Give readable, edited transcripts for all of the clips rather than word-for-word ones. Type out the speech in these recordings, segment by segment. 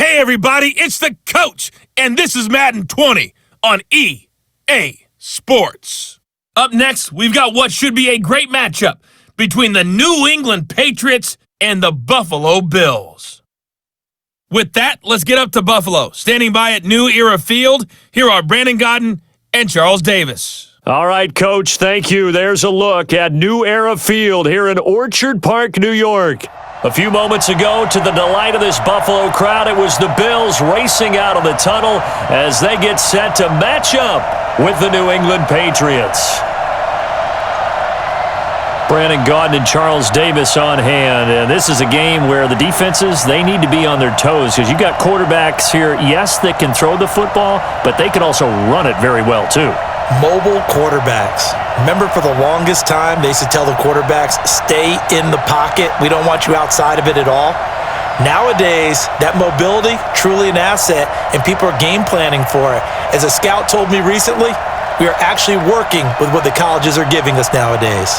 Hey everybody, it's the coach, and this is Madden 20 on EA Sports. Up next, we've got what should be a great matchup between the New England Patriots and the Buffalo Bills. With that, let's get up to Buffalo. Standing by at New Era Field, here are Brandon Godden and Charles Davis. All right, Coach, thank you. There's a look at New Era Field here in Orchard Park, New York. A few moments ago, to the delight of this Buffalo crowd, it was the Bills racing out of the tunnel as they get set to match up with the New England Patriots. Brandon Gaudin and Charles Davis on hand, and this is a game where the defenses, they need to be on their toes because you've got quarterbacks here, yes, that can throw the football, but they can also run it very well, too. Mobile quarterbacks. Remember, for the longest time, they used to tell the quarterbacks, stay in the pocket. We don't want you outside of it at all. Nowadays, that mobility, truly an asset, and people are game planning for it. As a scout told me recently, we are actually working with what the colleges are giving us nowadays.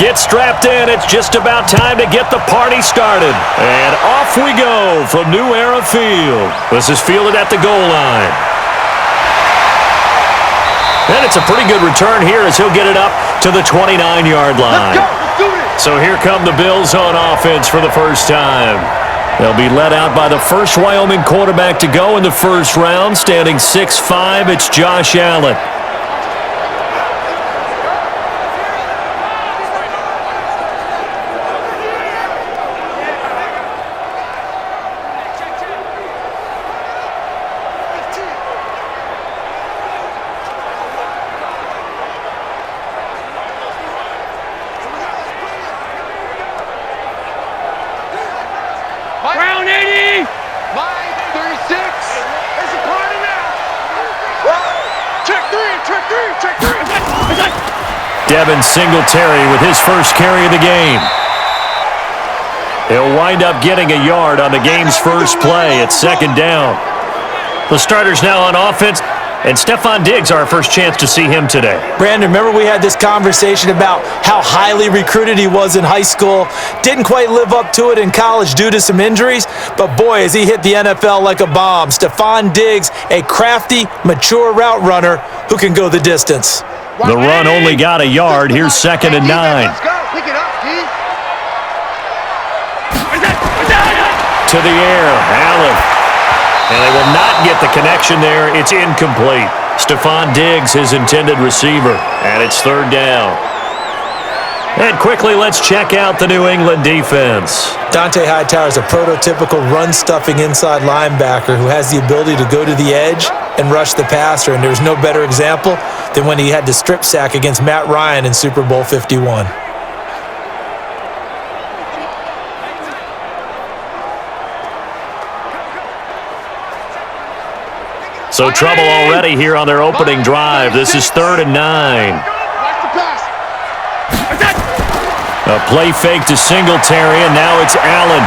Get strapped in. It's just about time to get the party started. And off we go from New Era Field. This is fielded at the goal line. And it's a pretty good return here as he'll get it up to the 29-yard line. Let's do this. So here come the Bills on offense for the first time. They'll be led out by the first Wyoming quarterback to go in the first round, standing 6'5". It's Josh Allen. Round 80. Line 36. It's a party now. Check three. Devin Singletary with his first carry of the game. He'll wind up getting a yard on the game's first play at second down. The starters now on offense, and Stephon Diggs, our first chance to see him today. Brandon, remember we had this conversation about how highly recruited he was in high school. Didn't quite live up to it in college due to some injuries, but boy, has he hit the NFL like a bomb. Stephon Diggs, a crafty, mature route runner who can go the distance. The run only got a yard. Here's 2nd and 9. Let's go. Pick it up, D. To the air, Allen. And they will not get the connection there. It's incomplete. Stephon Diggs, his intended receiver. And it's third down. And quickly, let's check out the New England defense. Dante Hightower is a prototypical run-stuffing inside linebacker who has the ability to go to the edge and rush the passer. And there's no better example than when he had the strip sack against Matt Ryan in Super Bowl 51. So trouble already here on their opening drive. This is 3rd and 9. Watch the pass. A play fake to Singletary, and now it's Allen.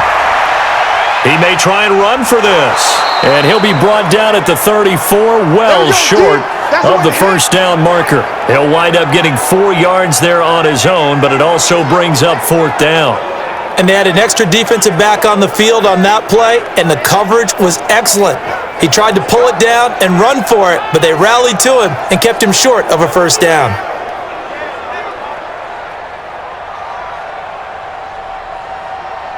He may try and run for this. And he'll be brought down at the 34, well short of the first down marker. He'll wind up getting 4 yards there on his own, but it also brings up 4th down. And they had an extra defensive back on the field on that play, and the coverage was excellent. He tried to pull it down and run for it, but they rallied to him and kept him short of a first down.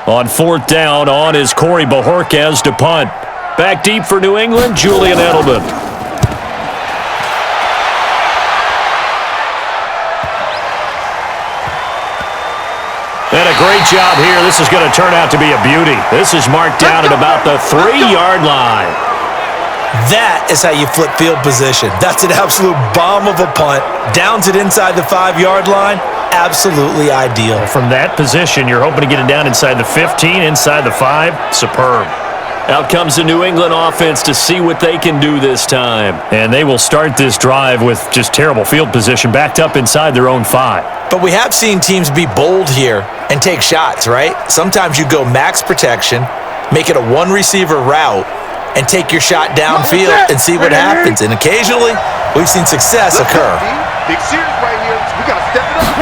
On 4th down, on is Corey Bojorquez to punt. Back deep for New England, Julian Edelman. And a great job here. This is going to turn out to be a beauty. This is marked down at about the 3-yard line. That is how you flip field position. That's an absolute bomb of a punt. Downs it inside the 5-yard line. Absolutely ideal. From that position, you're hoping to get it down inside the 15, inside the 5. Superb. Out comes the New England offense to see what they can do this time. And they will start this drive with just terrible field position, backed up inside their own 5. But we have seen teams be bold here and take shots, right? Sometimes you go max protection, make it a one-receiver route, and take your shot downfield and see what happens. And occasionally, we've seen success occur. Big series right here. We got to step it up.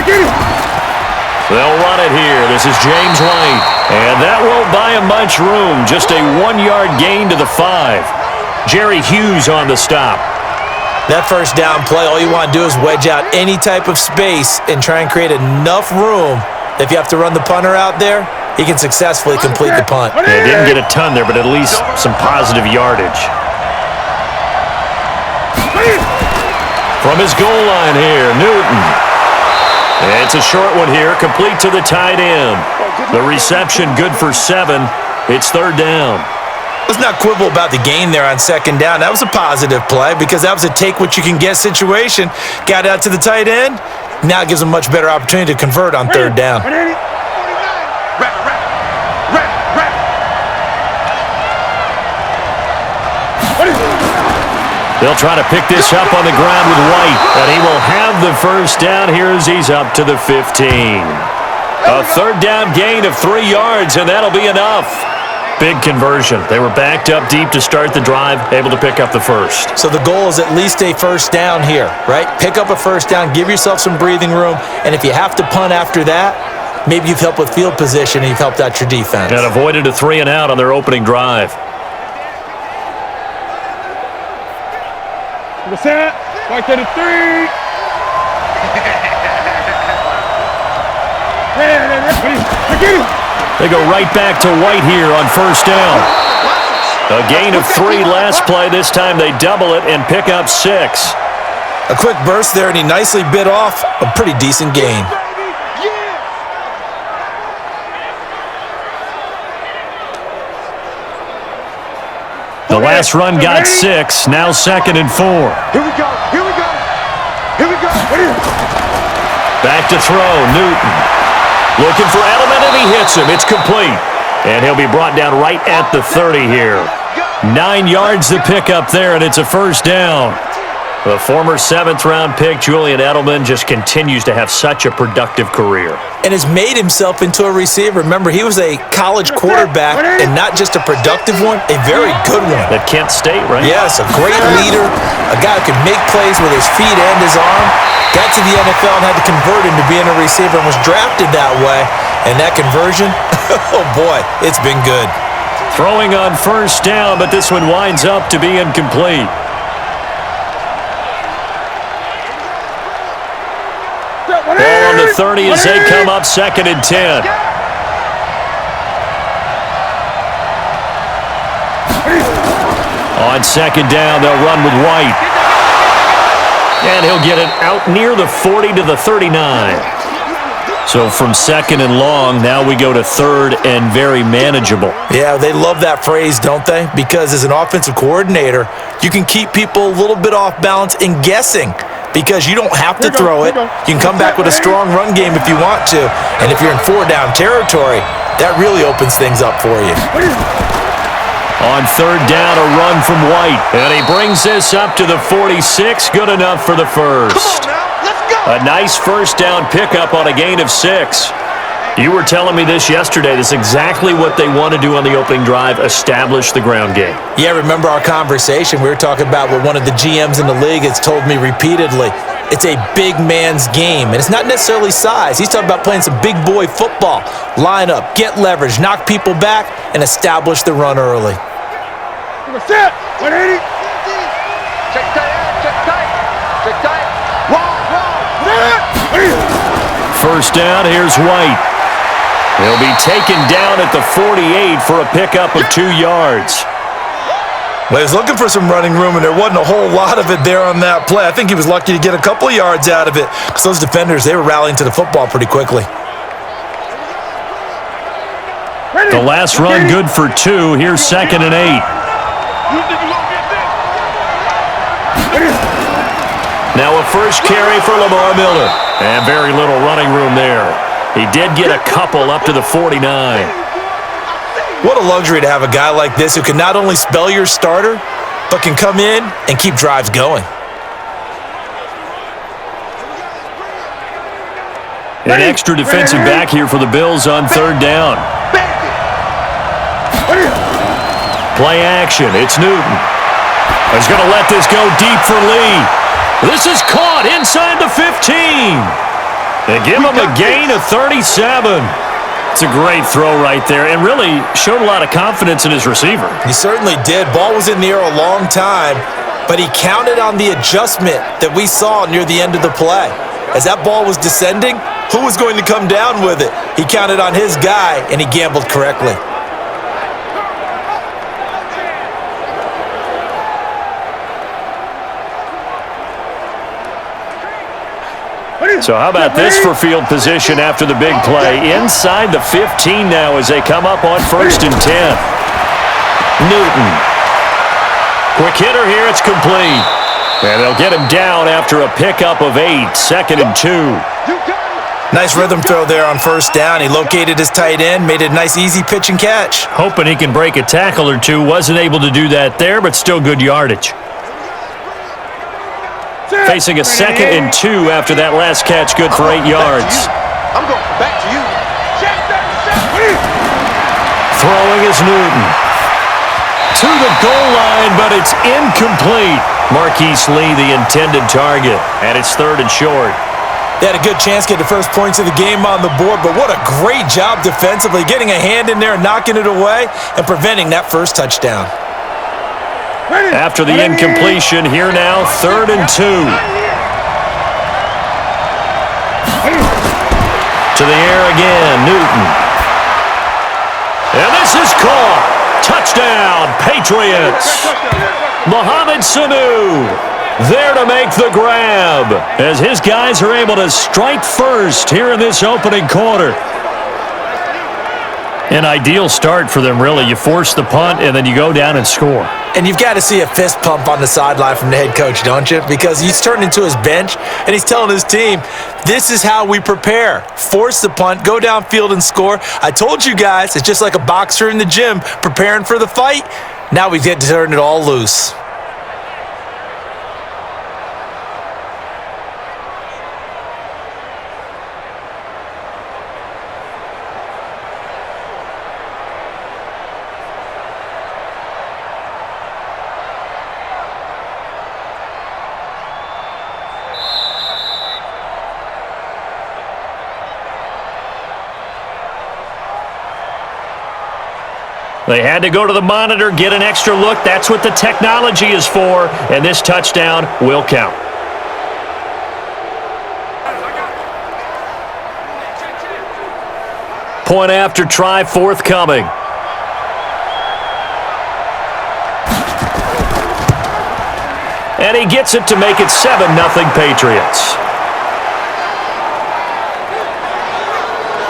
They'll run it here. This is James White. And that won't buy him much room. Just a 1-yard gain to the 5. Jerry Hughes on the stop. That first down play, all you want to do is wedge out any type of space and try and create enough room. If you have to run the punter out there, he can successfully complete the punt. Yeah, didn't get a ton there, but at least some positive yardage. From his goal line here, Newton. It's a short one here, complete to the tight end. The reception good for 7. It's 3rd down. Let's not quibble about the gain there on 2nd down. That was a positive play because that was a take-what-you-can-get situation. Got out to the tight end. Now it gives them a much better opportunity to convert on 3rd down. They'll try to pick this up on the ground with White, and he will have the first down here as he's up to the 15. A 3rd down gain of 3 yards, and that'll be enough. Big conversion. They were backed up deep to start the drive, able to pick up the first. So the goal is at least a first down here, right? Pick up a first down, give yourself some breathing room, and if you have to punt after that, maybe you've helped with field position and you've helped out your defense. And avoided a 3-and-out on their opening drive. Set, right to the 3. They go right back to White here on first down. A gain of 3 last play. This time they double it and pick up 6. A quick burst there, and he nicely bit off a pretty decent gain. The last run got 6, now 2nd and 4. Here we go. Here we go. Here we go. Back to throw, Newton. Looking for Edelman, and he hits him. It's complete. And he'll be brought down right at the 30 here. 9 yards to pick up there, and it's a first down. The former 7th-round pick, Julian Edelman, just continues to have such a productive career. And has made himself into a receiver. Remember, he was a college quarterback, and not just a productive one, a very good one. At Kent State, right? Yes, a great leader, a guy who could make plays with his feet and his arm. Got to the NFL and had to convert into being a receiver and was drafted that way. And that conversion, oh boy, it's been good. Throwing on first down, but this one winds up to be incomplete. Ball on the 30 as they come up 2nd and 10. On 2nd down, they'll run with White. And he'll get it out near the 40 to the 39. So from 2nd and long, now we go to 3rd and very manageable. Yeah, they love that phrase, don't they? Because as an offensive coordinator, you can keep people a little bit off balance and guessing. Because you don't have to throw it. You can come back with a strong run game if you want to. And if you're in 4-down territory, that really opens things up for you. On 3rd down, a run from White. And he brings this up to the 46. Good enough for the first. Come on now. Let's go. A nice first down pickup on a gain of 6. You were telling me this yesterday. This is exactly what they want to do on the opening drive, establish the ground game. Yeah, remember our conversation? We were talking about what one of the GMs in the league has told me repeatedly. It's a big man's game, and it's not necessarily size. He's talking about playing some big boy football. Line up, get leverage, knock people back, and establish the run early. Set, 180. Check tight. Check tight. Check tight. First down, here's White. He'll be taken down at the 48 for a pickup of 2 yards. Well, he was looking for some running room, and there wasn't a whole lot of it there on that play. I think he was lucky to get a couple of yards out of it because those defenders, they were rallying to the football pretty quickly. The last run good for 2. Here's 2nd and 8. Now a first carry for Lamar Miller. And very little running room there. He did get a couple up to the 49. What a luxury to have a guy like this who can not only spell your starter, but can come in and keep drives going. An extra defensive back here for the Bills on third down. Play action. It's Newton. He's going to let this go deep for Lee. This is caught inside the 15. They give him a gain of 37. It's a great throw right there and really showed a lot of confidence in his receiver. He certainly did. Ball was in the air a long time, but he counted on the adjustment that we saw near the end of the play. As that ball was descending, who was going to come down with it? He counted on his guy, and he gambled correctly. So how about this for field position after the big play? Inside the 15 now as they come up on 1st and 10. Newton. Quick hitter here. It's complete. And they'll get him down after a pickup of 8. 2nd and 2. Nice rhythm throw there on 1st down. He located his tight end, made it a nice easy pitch and catch. Hoping he can break a tackle or two. Wasn't able to do that there, but still good yardage. Facing a 2nd and 2 after that last catch, good for 8 yards. I'm going back to you. Throwing is Newton. To the goal line, but it's incomplete. Marquise Lee, the intended target, and it's 3rd and short. They had a good chance to get the first points of the game on the board, but what a great job defensively, getting a hand in there, knocking it away, and preventing that first touchdown. After the incompletion, here now, 3rd and 2. To the air again, Newton. And this is caught. Touchdown, Patriots. Mohamed Sanu there to make the grab as his guys are able to strike first here in this opening quarter. An ideal start for them, really. You force the punt, and then you go down and score. And you've got to see a fist pump on the sideline from the head coach, don't you? Because he's turned into his bench, and he's telling his team, this is how we prepare. Force the punt, go downfield and score. I told you guys, it's just like a boxer in the gym preparing for the fight. Now we get to turn it all loose. They had to go to the monitor, get an extra look. That's what the technology is for, and this touchdown will count. Point after try forthcoming. And he gets it to make it 7-0 Patriots.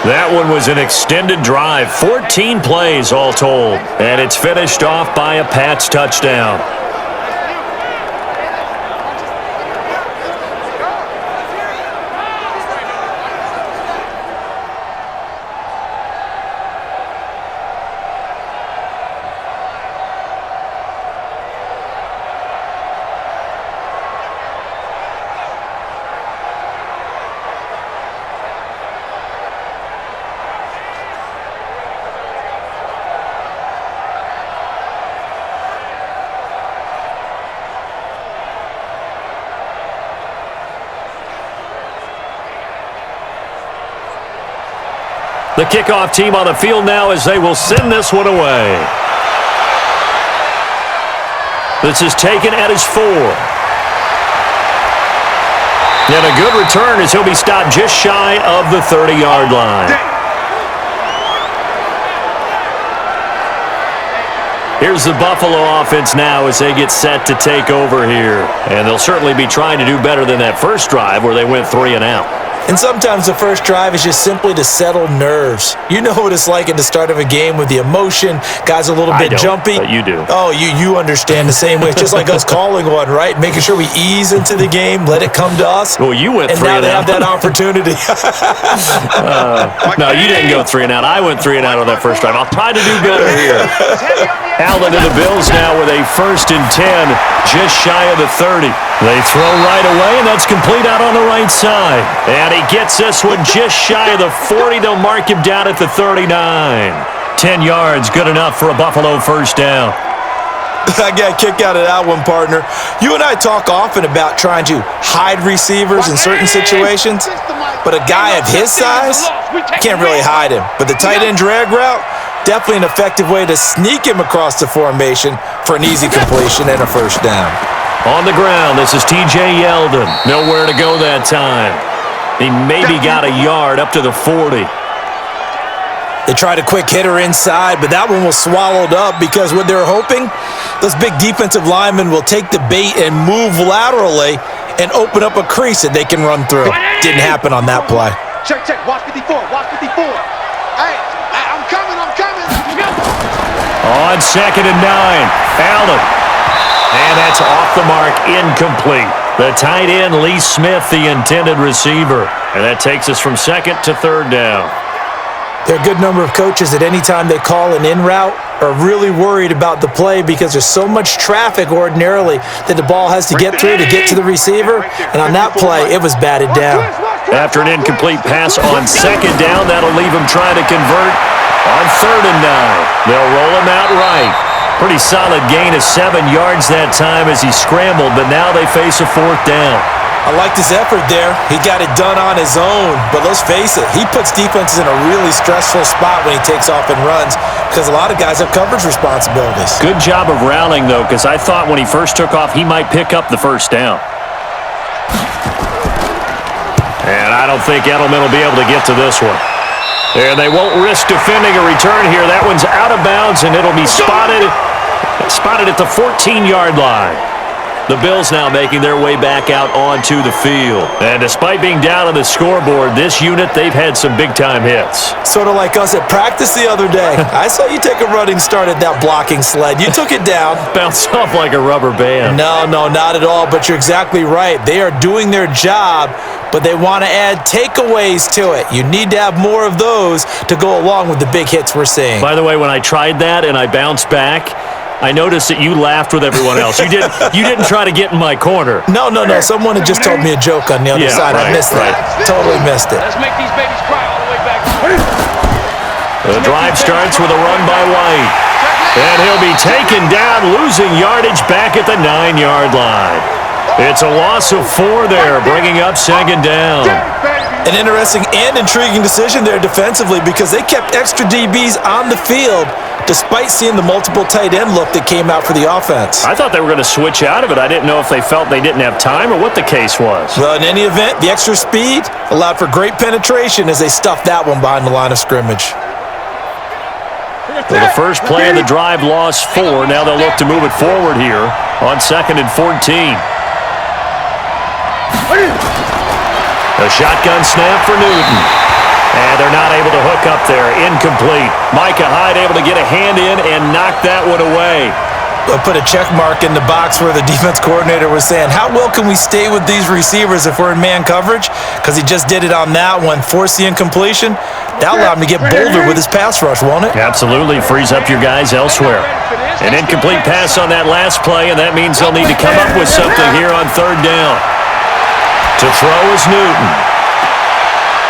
That one was an extended drive, 14 plays all told, and it's finished off by a Pats touchdown. The kickoff team on the field now as they will send this one away. This is taken at his 4. And a good return as he'll be stopped just shy of the 30-yard line. Here's the Buffalo offense now as they get set to take over here. And they'll certainly be trying to do better than that first drive where they went 3 and out. And sometimes the first drive is just simply to settle nerves. You know what it's like at the start of a game with the emotion, guys a little bit jumpy. But you do. Oh, you understand the same way. It's just like us calling one, right? Making sure we ease into the game, let it come to us. Well, you went and 3 now and they out. have that opportunity. No, you didn't go 3 and out. I went 3 and out on that first drive. I'll try to do better here. Allen and the Bills now with a 1st and 10, just shy of the 30. They throw right away, and that's complete out on the right side. And he gets this one just shy of the 40. They'll mark him down at the 39. 10 yards, good enough for a Buffalo first down. I got a kick out of that one, partner. You and I talk often about trying to hide receivers in certain situations, but a guy of his size, can't really hide him. But the tight end drag route, definitely an effective way to sneak him across the formation for an easy completion and a first down. On the ground, this is T.J. Yeldon. Nowhere to go that time. He maybe got a yard up to the 40. They tried a quick hitter inside, but that one was swallowed up because what they're hoping, those big defensive linemen will take the bait and move laterally and open up a crease that they can run through. Didn't happen on that play. Check. Watch 54. Hey, I'm coming. On 2nd and 9, Allen. And that's off the mark, incomplete. The tight end, Lee Smith, the intended receiver. And that takes us from 2nd to 3rd down. There are a good number of coaches that anytime they call an in route are really worried about the play because there's so much traffic ordinarily that the ball has to get through to get to the receiver. And on that play, it was batted down. After an incomplete pass on 2nd down, that'll leave him trying to convert on 3rd and 9. They'll roll him out right. Pretty solid gain of 7 yards that time as he scrambled, but now they face a 4th down. I liked his effort there. He got it done on his own. But let's face it, he puts defenses in a really stressful spot when he takes off and runs because a lot of guys have coverage responsibilities. Good job of rallying, though, because I thought when he first took off, he might pick up the first down. And I don't think Edelman will be able to get to this one. And they won't risk defending a return here. That one's out of bounds, and it'll be spotted at the 14-yard line. The Bills now making their way back out onto the field. And despite being down on the scoreboard, this unit, they've had some big-time hits. Sort of like us at practice the other day. I saw you take a running start at that blocking sled. You took it down. Bounced off like a rubber band. No, not at all, but you're exactly right. They are doing their job, but they want to add takeaways to it. You need to have more of those to go along with the big hits we're seeing. By the way, when I tried that and I bounced back, I noticed that you laughed with everyone else. You didn't try to get in my corner. No. Someone had just told me a joke on the other side. Right, I missed that. Totally missed it. Let's make these babies cry all the way back. The drive starts with a run by White. And he'll be taken down, losing yardage back at the 9-yard line. It's a loss of 4 there, bringing up 2nd down. An interesting and intriguing decision there defensively because they kept extra DBs on the field despite seeing the multiple tight end look that came out for the offense. I thought they were going to switch out of it. I didn't know if they felt they didn't have time or what the case was. Well, in any event, the extra speed allowed for great penetration as they stuffed that one behind the line of scrimmage. Well, the first play of the drive lost 4. Now they'll look to move it forward here on 2nd and 14. A shotgun snap for Newton. And they're not able to hook up there. Incomplete. Micah Hyde able to get a hand in and knock that one away. I put a check mark in the box where the defense coordinator was saying, how well can we stay with these receivers if we're in man coverage? Because he just did it on that one, forced the incompletion. That allowed him to get bolder with his pass rush, won't it? Absolutely. Frees up your guys elsewhere. An incomplete pass on that last play, and that means they'll need to come up with something here on 3rd down. To throw is Newton.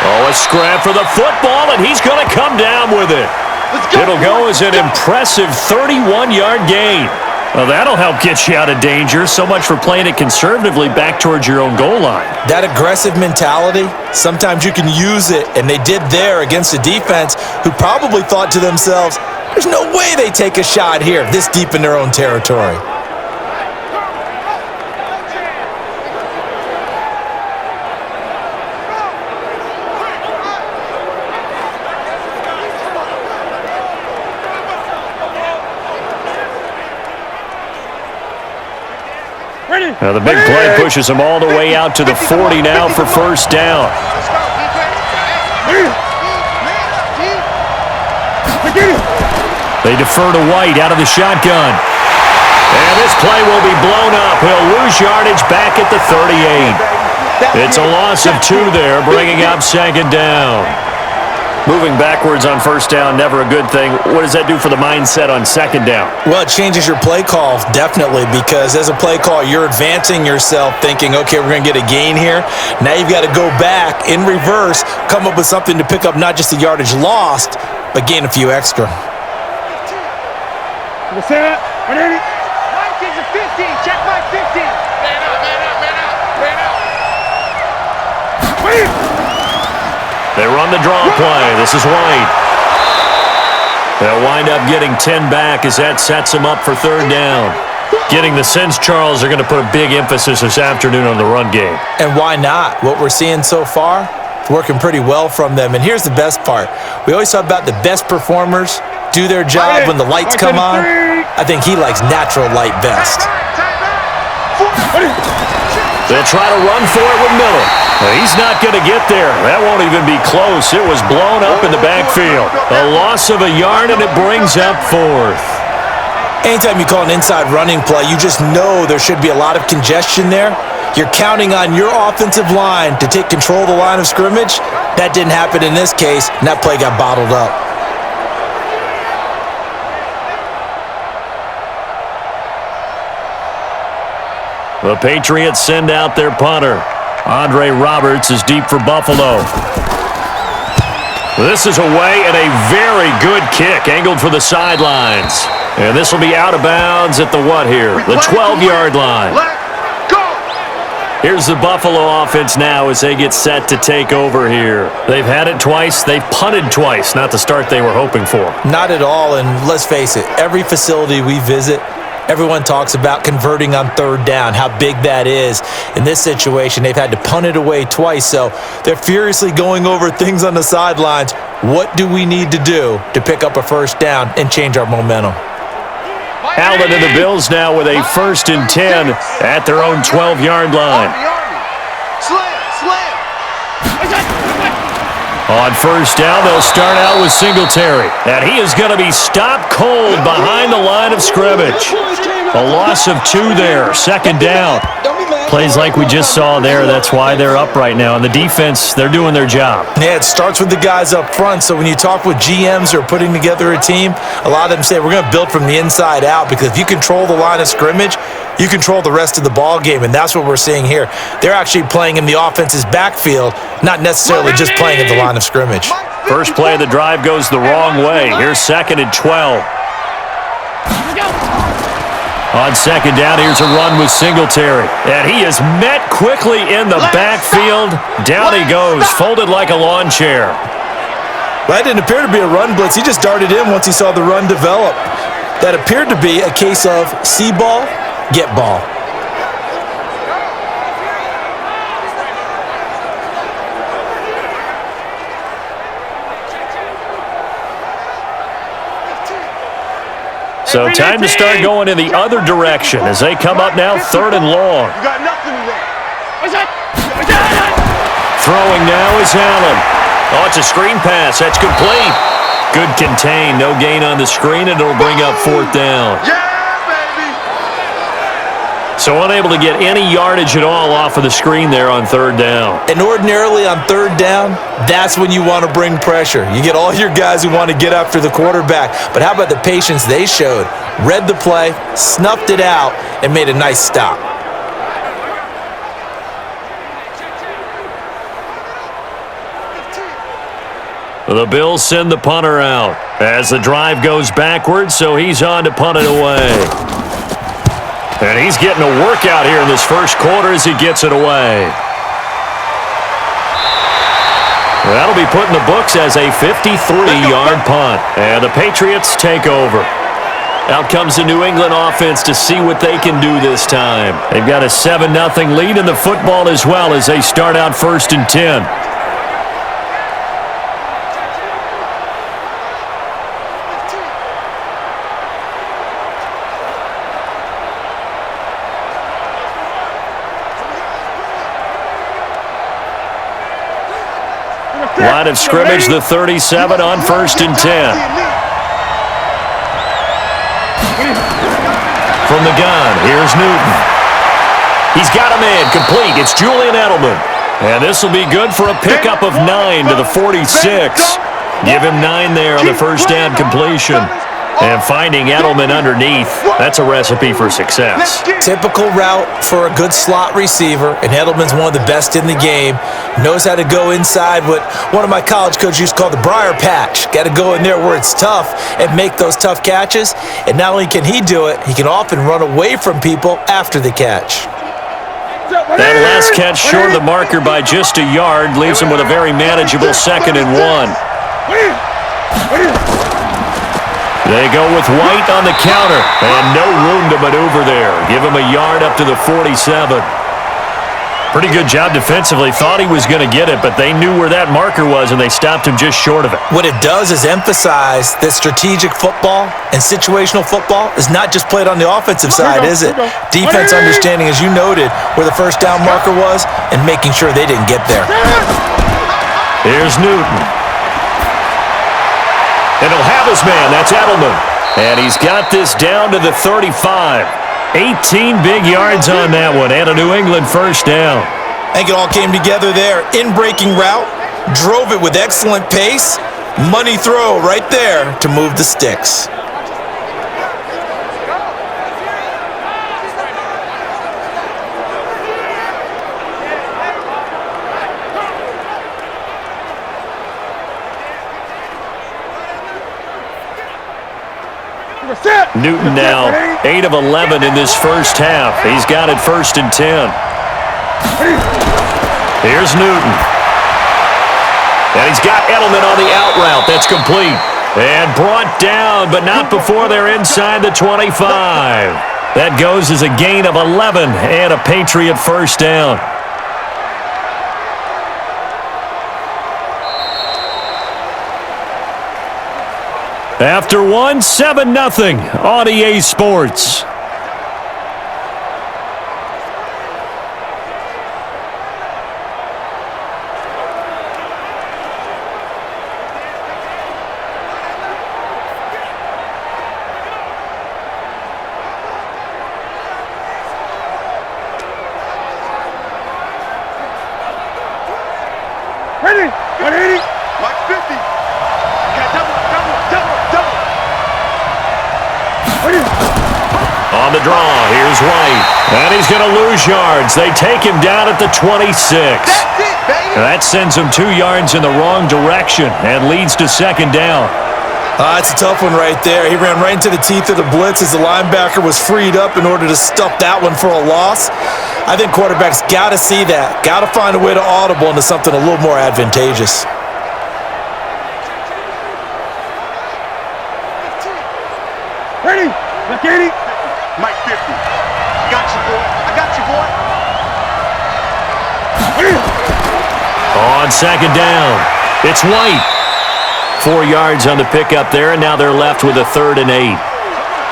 Oh, a scrap for the football, and he's going to come down with it. It'll go as an impressive 31-yard gain. Well, that'll help get you out of danger. So much for playing it conservatively back towards your own goal line. That aggressive mentality, sometimes you can use it, and they did there against a defense who probably thought to themselves, there's no way they take a shot here this deep in their own territory. Now the big play pushes them all the way out to the 40 now for first down. They defer to White out of the shotgun. And this play will be blown up. He'll lose yardage back at the 38. It's a loss of 2 there, bringing up second down. Moving backwards on first down, never a good thing. What does that do for the mindset on second down? Well, it changes your play call, definitely, because as a play call, you're advancing yourself thinking, okay, we're going to get a gain here. Now you've got to go back in reverse, come up with something to pick up not just the yardage lost, but gain a few extra. Set. 180. Mike is a 50. Check my 50. Man out. Wait. They run the draw play. This is White. They'll wind up getting 10 back as that sets them up for third down. Getting the sense, Charles, are going to put a big emphasis this afternoon on the run game. And why not? What we're seeing so far, it's working pretty well from them. And here's the best part. We always talk about the best performers do their job when the lights come on. I think he likes natural light best. They'll try to run for it with Miller. He's not going to get there. That won't even be close. It was blown up in the backfield. A loss of a yard, and it brings up fourth. Anytime you call an inside running play, you just know there should be a lot of congestion there. You're counting on your offensive line to take control of the line of scrimmage. That didn't happen in this case, and that play got bottled up. The Patriots send out their punter. Andre Roberts is deep for Buffalo. This is away and a very good kick, angled for the sidelines. And this will be out of bounds at the what here? The 12-yard line. Here's the Buffalo offense now as they get set to take over here. They've had it twice. They've punted twice. Not the start they were hoping for. Not at all, and let's face it, every facility we visit, everyone talks about converting on third down, how big that is. In this situation, they've had to punt it away twice, so they're furiously going over things on the sidelines. What do we need to do to pick up a first down and change our momentum? Allen and the Bills now with a 1st and 10 at their own 12-yard line. On first down, they'll start out with Singletary. And he is going to be stopped cold behind the line of scrimmage. A loss of 2 there, second down. Plays like we just saw there, that's why they're up right now. And the defense, they're doing their job. Yeah, it starts with the guys up front. So when you talk with GMs who are putting together a team, a lot of them say we're going to build from the inside out, because if you control the line of scrimmage, you control the rest of the ball game, and that's what we're seeing here. They're actually playing in the offense's backfield, not necessarily just playing at the line of scrimmage. First play of the drive goes the wrong way. Here's 2nd and 12. On second down, here's a run with Singletary. And he is met quickly in the backfield. Down he goes, folded like a lawn chair. Well, that didn't appear to be a run blitz. He just darted in once he saw the run develop. That appeared to be a case of see ball, get ball. So time to start going in the other direction as they come up now 3rd and long. You got nothing today. Throwing now is Allen. Oh, it's a screen pass. That's complete. Good contain. No gain on the screen, and it'll bring up 4th down. Yeah, baby. So unable to get any yardage at all off of the screen there on 3rd down. And ordinarily on 3rd down, that's when you want to bring pressure. You get all your guys who want to get after the quarterback. But how about the patience they showed? Read the play, snuffed it out, and made a nice stop. The Bills send the punter out as the drive goes backwards, so he's on to punt it away. And he's getting a workout here in this first quarter as he gets it away. That'll be put in the books as a 53-yard punt. And the Patriots take over. Out comes the New England offense to see what they can do this time. They've got a 7-0 lead in the football as well as they start out 1st and 10. Line of scrimmage, the 37 on 1st and 10. From the gun, here's Newton. He's got a man complete. It's Julian Edelman. And this will be good for a pickup of 9 to the 46. Give him 9 there on the first down completion. And finding Edelman underneath, that's a recipe for success. Typical route for a good slot receiver, and Edelman's one of the best in the game. Knows how to go inside what one of my college coaches used to call the briar patch. Got to go in there where it's tough and make those tough catches. And not only can he do it, he can often run away from people after the catch. That last catch short of the marker by just a yard leaves him with a very manageable 2nd and 1. They go with White on the counter, and no room to maneuver there. Give him a yard up to the 47. Pretty good job defensively. Thought he was going to get it, but they knew where that marker was, and they stopped him just short of it. What it does is emphasize that strategic football and situational football is not just played on the offensive side, is it? Defense understanding, as you noted, where the first down marker was and making sure they didn't get there. Here's Newton. And he'll have his man. That's Edelman. And he's got this down to the 35. 18 big yards on that one. And a New England first down. I think it all came together there. In-breaking route. Drove it with excellent pace. Money throw right there to move the sticks. Newton now 8 of 11 in this first half. He's got it 1st and 10. Here's Newton. And he's got Edelman on the out route. That's complete. And brought down, but not before they're inside the 25. That goes as a gain of 11 and a Patriot first down. After 1, 7-0 on EA Sports. Ready? 180. Mike 50. Got double. On the draw, here's White. And he's going to lose yards. They take him down at the 26. That's it, baby. That sends him 2 yards in the wrong direction and leads to 2nd down. That's a tough one right there. He ran right into the teeth of the blitz as the linebacker was freed up in order to stuff that one for a loss. I think quarterbacks got to see that. Got to find a way to audible into something a little more advantageous. Ready? Look at it. Mike 50. Got you, boy. I got you, boy. On 2nd down, it's White. 4 yards on the pickup there, and now they're left with a 3rd and 8.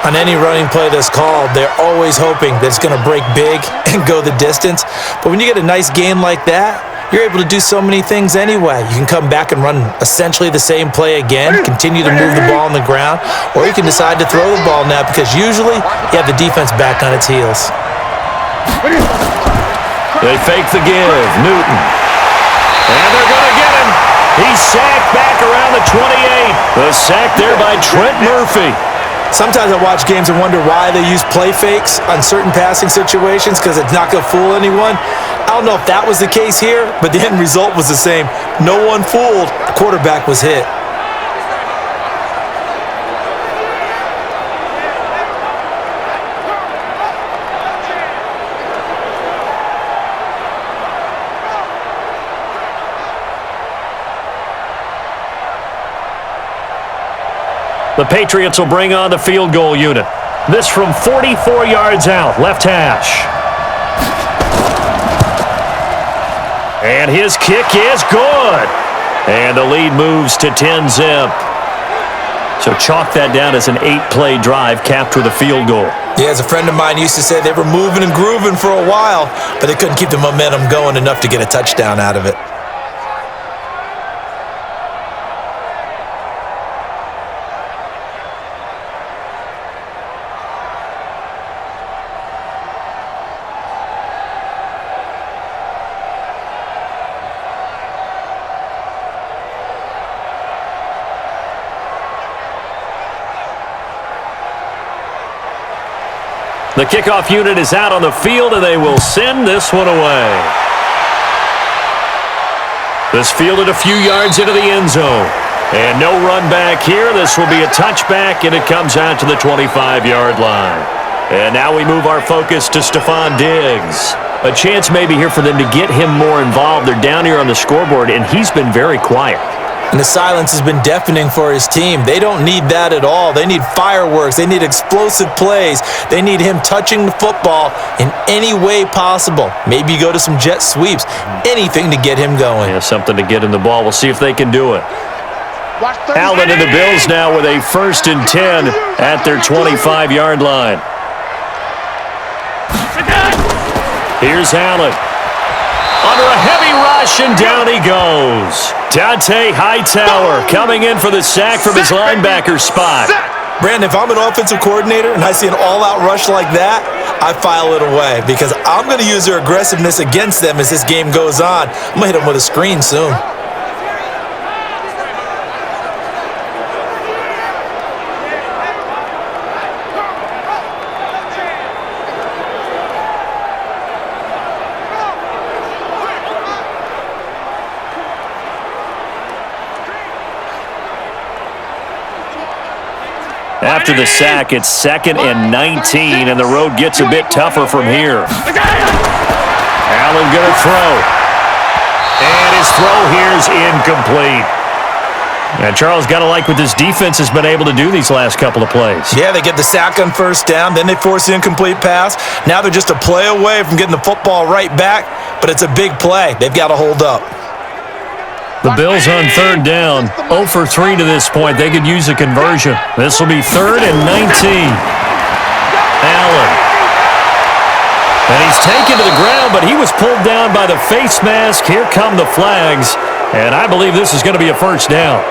On any running play that's called, they're always hoping that it's going to break big and go the distance. But when you get a nice gain like that, you're able to do so many things anyway. You can come back and run essentially the same play again, continue to move the ball on the ground, or you can decide to throw the ball now because usually you have the defense back on its heels. They fake the give. Newton. And they're going to get him. He's sacked back around the 28. The sack there by Trent Murphy. Sometimes I watch games and wonder why they use play fakes on certain passing situations because it's not going to fool anyone. I don't know if that was the case here, but the end result was the same. No one fooled. The quarterback was hit. The Patriots will bring on the field goal unit. This from 44 yards out, left hash. And his kick is good. And the lead moves to 10-zip. So chalk that down as an 8-play drive capped with a field goal. Yeah, as a friend of mine used to say, they were moving and grooving for a while, but they couldn't keep the momentum going enough to get a touchdown out of it. The kickoff unit is out on the field, and they will send this one away. This fielded a few yards into the end zone. And no run back here. This will be a touchback, and it comes out to the 25-yard line. And now we move our focus to Stephon Diggs. A chance maybe here for them to get him more involved. They're down here on the scoreboard, and he's been very quiet. And the silence has been deafening for his team. They don't need that at all. They need fireworks. They need explosive plays. They need him touching the football in any way possible. Maybe go to some jet sweeps. Anything to get him going. Yeah, something to get in the ball. We'll see if they can do it. Allen and the Bills now with a 1st and 10 at their 25-yard line. Here's Allen. Under a heavy rush, and down he goes. Dante Hightower coming in for the sack from his linebacker spot. Brandon, if I'm an offensive coordinator and I see an all-out rush like that, I file it away because I'm going to use their aggressiveness against them as this game goes on. I'm going to hit them with a screen soon. After the sack, it's 2nd and 19, and the road gets a bit tougher from here. Allen going to throw. And his throw here is incomplete. And Charles, got to like what this defense has been able to do these last couple of plays. Yeah, they get the sack on 1st down, then they force the incomplete pass. Now they're just a play away from getting the football right back, but it's a big play. They've got to hold up. The Bills on 3rd down, 0 for 3 to this point. They could use a conversion. This will be 3rd and 19. Allen. And he's taken to the ground, but he was pulled down by the face mask. Here come the flags, and I believe this is going to be a 1st down.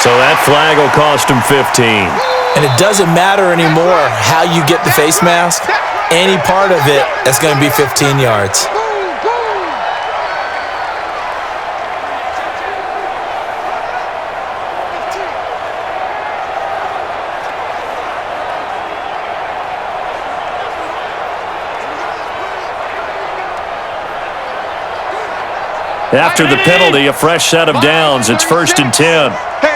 So that flag will cost him 15. And it doesn't matter anymore how you get the face mask. Any part of it is going to be 15 yards. After the penalty, a fresh set of downs. It's 1st and 10. Hey.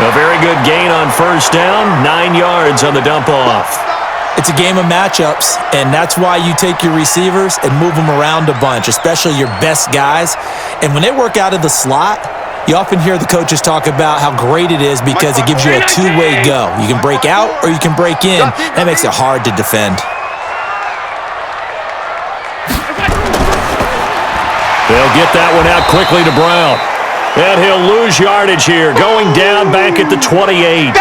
A very good gain on 1st down, 9 yards on the dump-off. It's a game of matchups, and that's why you take your receivers and move them around a bunch, especially your best guys. And when they work out of the slot, you often hear the coaches talk about how great it is because it gives you a two-way go. You can break out or you can break in. That makes it hard to defend. They'll get that one out quickly to Brown. And he'll lose yardage here, going down back at the 28.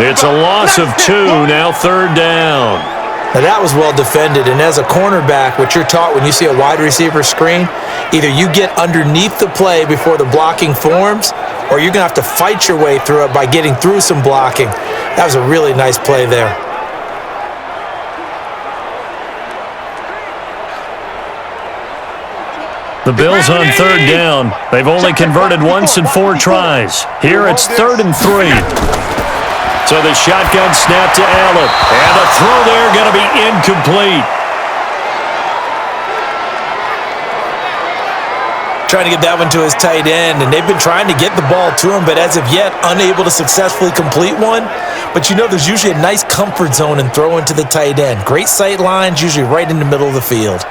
It's a loss of 2, now 3rd down. Now that was well defended, and as a cornerback, what you're taught when you see a wide receiver screen, either you get underneath the play before the blocking forms, or you're going to have to fight your way through it by getting through some blocking. That was a really nice play there. The Bills on 3rd down. They've only converted once in 4 tries. Here it's 3rd and 3. So the shotgun snap to Allen. And the throw there going to be incomplete. Trying to get that one to his tight end, and they've been trying to get the ball to him, but as of yet, unable to successfully complete one. But you know there's usually a nice comfort zone in throwing to the tight end. Great sight lines, usually right in the middle of the field.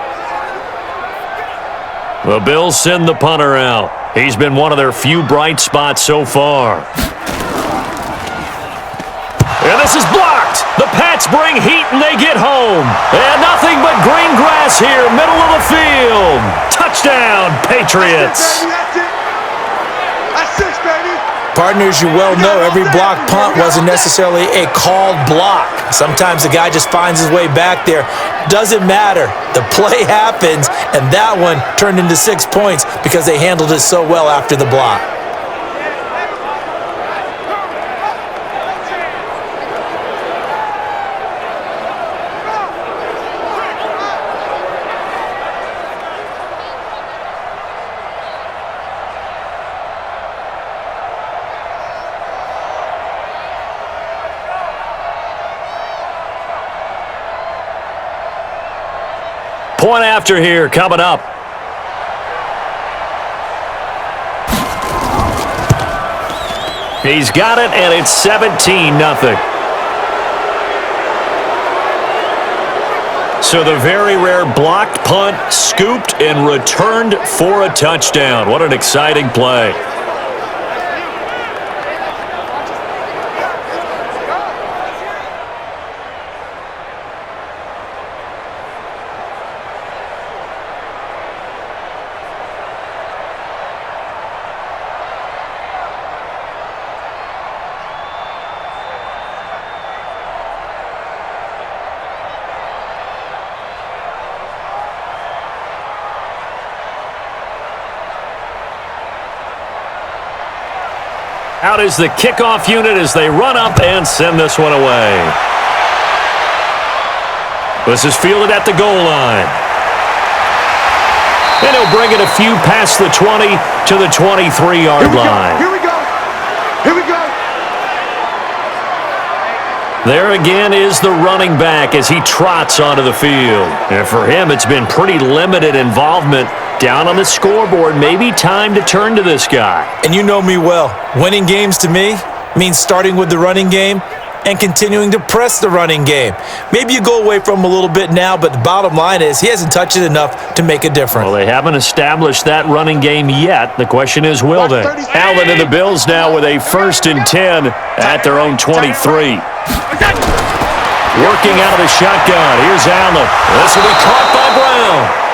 The Bills send the punter out. He's been one of their few bright spots so far. And this is blocked. The Pats bring heat and they get home. And nothing but green grass here, middle of the field. Touchdown, Patriots. That's it, baby. Partners, you well know every block punt wasn't necessarily a called block. Sometimes the guy just finds his way back there. Doesn't matter. The play happens, and that one turned into 6 points because they handled it so well after the block. Point after here coming up. He's got it, and it's 17-0. So the very rare blocked punt, scooped, and returned for a touchdown. What an exciting play. Out is the kickoff unit as they run up and send this one away. This is fielded at the goal line. And he'll bring it a few past the 20 to the 23-yard line. Here we go. Here we go. There again is the running back as he trots onto the field. And for him, it's been pretty limited involvement. Down on the scoreboard, maybe time to turn to this guy. And you know me well. Winning games to me means starting with the running game and continuing to press the running game. Maybe you go away from him a little bit now, but the bottom line is he hasn't touched it enough to make a difference. Well, they haven't established that running game yet. The question is, will they? Allen and the Bills now with a 1st and 10 at their own 23. Working out of the shotgun. Here's Allen. This will be caught by Brown.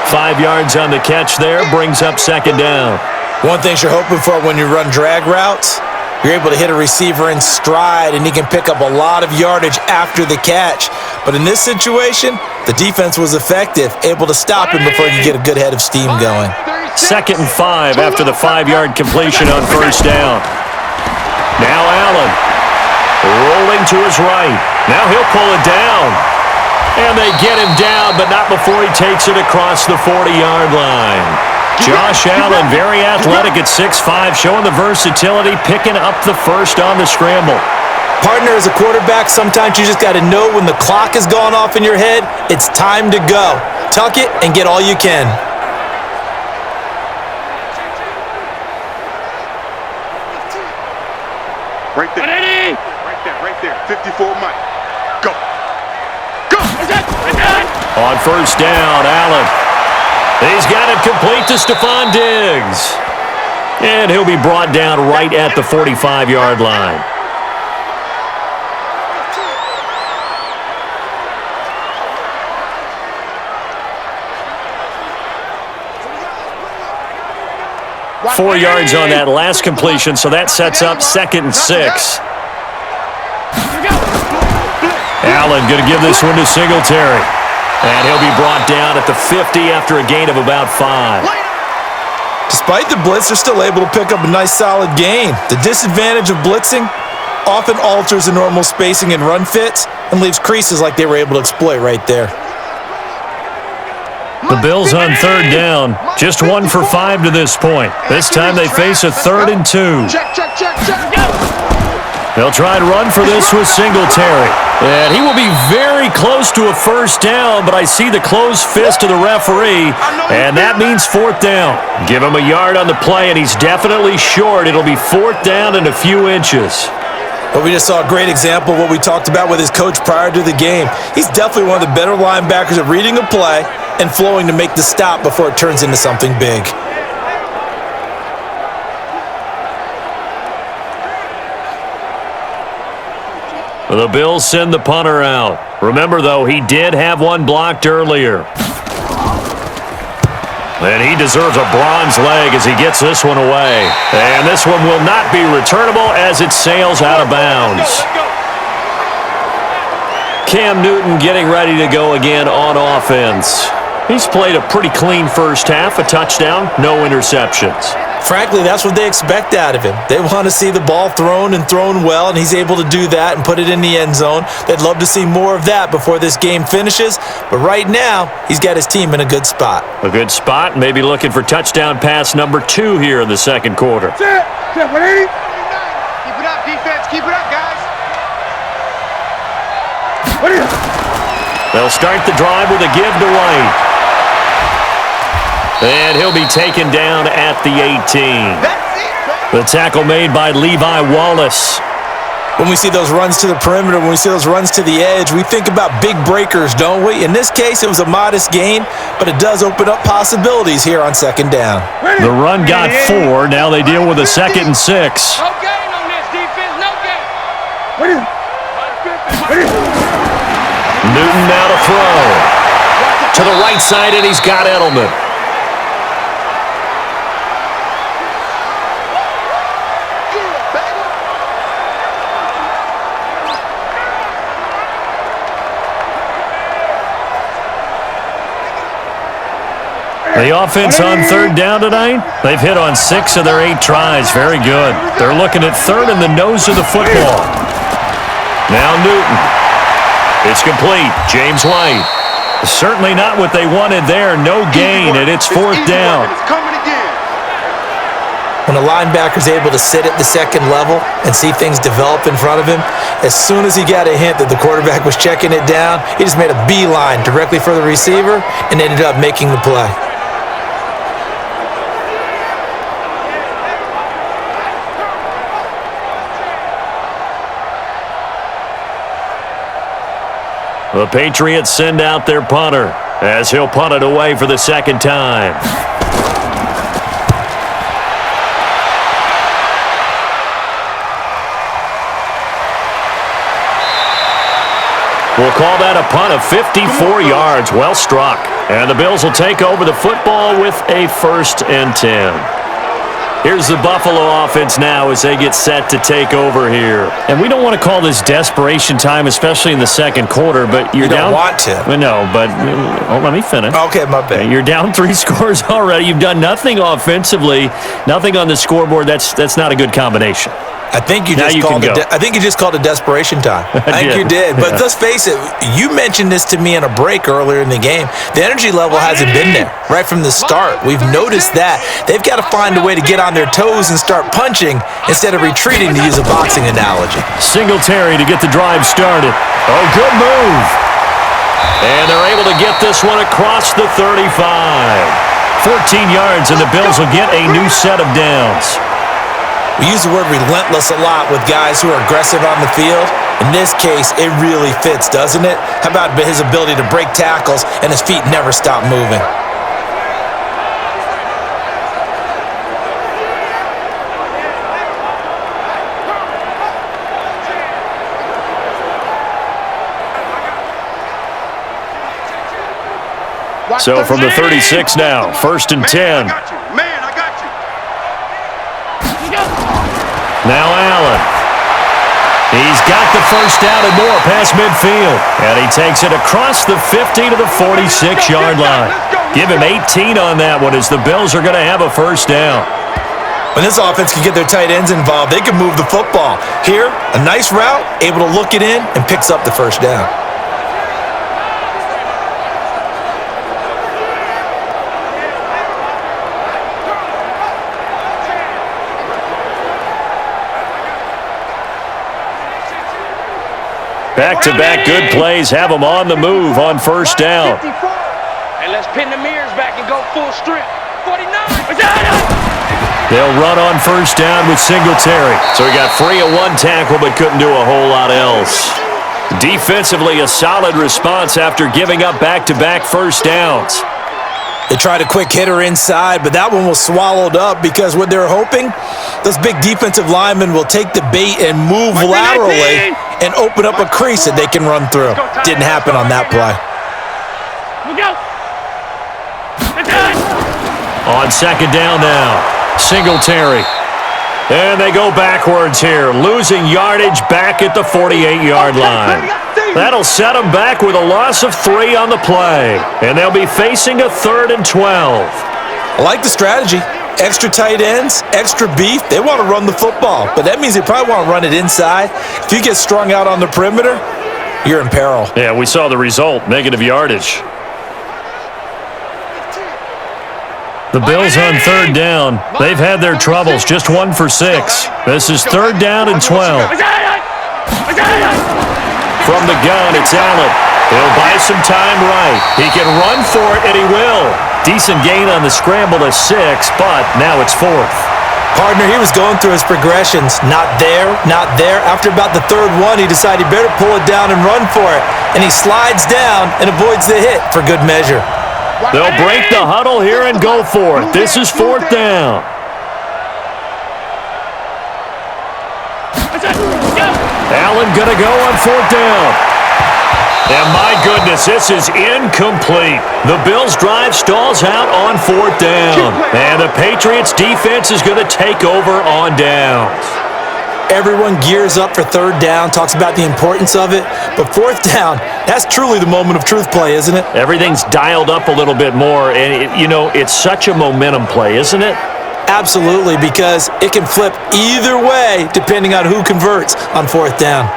5 yards on the catch there, brings up 2nd down. One thing you're hoping for when you run drag routes, you're able to hit a receiver in stride and he can pick up a lot of yardage after the catch. But in this situation, the defense was effective, able to stop him before you get a good head of steam going. 2nd and 5 after the 5-yard completion on 1st down. Now Allen rolling to his right. Now he'll pull it down. And they get him down, but not before he takes it across the 40-yard line. Josh Allen, very athletic at 6'5", showing the versatility, picking up the first on the scramble. Partner, as a quarterback, sometimes you just got to know when the clock has gone off in your head, it's time to go. Tuck it and get all you can. Right there. Right there, right there. 54 Mike. Go. Go. On 1st down, Allen. He's got it complete to Stephon Diggs. And he'll be brought down right at the 45-yard line. Four yards on that last completion, so that sets up 2nd and 6. Allen going to give this one to Singletary. And he'll be brought down at the 50 after a gain of about 5. Despite the blitz, they're still able to pick up a nice solid gain. The disadvantage of blitzing often alters the normal spacing and run fits and leaves creases like they were able to exploit right there. The Bills on 3rd down, just 1 for 5 to this point. This time they face a 3rd and 2. Check. They'll try and run for this with Singletary. And he will be very close to a 1st down, but I see the closed fist of the referee, and that means 4th down. Give him a yard on the play, and he's definitely short. It'll be 4th down and a few inches. But we just saw a great example of what we talked about with his coach prior to the game. He's definitely one of the better linebackers at reading a play and flowing to make the stop before it turns into something big. The Bills send the punter out. Remember, though, he did have one blocked earlier. And he deserves a bronze leg as he gets this one away. And this one will not be returnable as it sails out of bounds. Cam Newton getting ready to go again on offense. He's played a pretty clean first half, a touchdown, no interceptions. Frankly, that's what they expect out of him. They want to see the ball thrown and thrown well, and he's able to do that and put it in the end zone. They'd love to see more of that before this game finishes, but right now, he's got his team in a good spot. A good spot, maybe looking for touchdown pass number 2 here in the 2nd quarter. Set 180. Keep it up, defense. Keep it up, guys. They'll start the drive with a give to White. And he'll be taken down at the 18. That's it. The tackle made by Levi Wallace. When we see those runs to the perimeter, when we see those runs to the edge, we think about big breakers, don't we? In this case, it was a modest gain, but it does open up possibilities here on second down. The run got 4. Now they deal with a 2nd and 6. No gain on this defense, no gain. Newton now to throw. To the right side, and he's got Edelman. The offense on third down tonight, they've hit on 6 of their 8 tries. Very good. They're looking at third in the nose of the football. Now Newton. It's complete. James White. Certainly not what they wanted there. No gain, and it's 4th down. When a linebacker's able to sit at the second level and see things develop in front of him, as soon as he got a hint that the quarterback was checking it down, he just made a beeline directly for the receiver and ended up making the play. The Patriots send out their punter as he'll punt it away for the 2nd time. We'll call that a punt of 54 yards. Well struck. And the Bills will take over the football with a 1st and 10. Here's the Buffalo offense now as they get set to take over here. And we don't want to call this desperation time, especially in the 2nd quarter, but you're down. You don't want to. Well, no, but let me finish. Okay, my bad. You're down 3 scores already. You've done nothing offensively, nothing on the scoreboard. That's not a good combination. I think you just called it desperation time. I think you did. But let's face it, you mentioned this to me in a break earlier in the game. The energy level hasn't been there right from the start. We've noticed that. They've got to find a way to get on their toes and start punching instead of retreating, to use a boxing analogy. Singletary to get the drive started. Oh, good move. And they're able to get this one across the 35. 14 yards, and the Bills will get a new set of downs. We use the word relentless a lot with guys who are aggressive on the field. In this case, it really fits, doesn't it? How about his ability to break tackles and his feet never stop moving? So from the 36 now, 1st and 10. I got you. Now Allen. He's got the 1st down and more past midfield. And he takes it across the 50 to the 46-yard line. Give him 18 on that one as the Bills are going to have a 1st down. When this offense can get their tight ends involved, they can move the football. Here, a nice route, able to look it in, and picks up the 1st down. Back-to-back good plays have them on the move on 1st down. And let's pin the mirrors back and go full strip. 49. They'll run on 1st down with Singletary. So he got free of 1 tackle but couldn't do a whole lot else. Defensively, a solid response after giving up back-to-back 1st downs. They tried a quick hitter inside, but that one was swallowed up because what they're hoping, those big defensive linemen will take the bait and move laterally and open up a crease that they can run through. Didn't happen on that play. On 2nd down now, Singletary. And they go backwards here, losing yardage back at the 48-yard line. That'll set them back with a loss of 3 on the play. And they'll be facing a 3rd and 12. I like the strategy. Extra tight ends, extra beef. They want to run the football, but that means they probably want to run it inside. If you get strung out on the perimeter, you're in peril. Yeah, we saw the result, negative yardage. The Bills on 3rd down. They've had their troubles, just 1 for 6. This is 3rd down and 12. From the gun, it's Allen. He'll buy some time right. He can run for it, and he will. Decent gain on the scramble to 6, but now it's 4th. Partner, he was going through his progressions. Not there, not there. After about the third one, he decided he better pull it down and run for it. And he slides down and avoids the hit for good measure. They'll break the huddle here and go for it. This is 4th down. Allen going to go on 4th down. And my goodness, this is incomplete. The Bills' drive stalls out on 4th down. And the Patriots' defense is going to take over on downs. Everyone gears up for 3rd down, talks about the importance of it. But 4th down, that's truly the moment of truth play, isn't it? Everything's dialed up a little bit more. And, it's such a momentum play, isn't it? Absolutely, because it can flip either way depending on who converts on 4th down.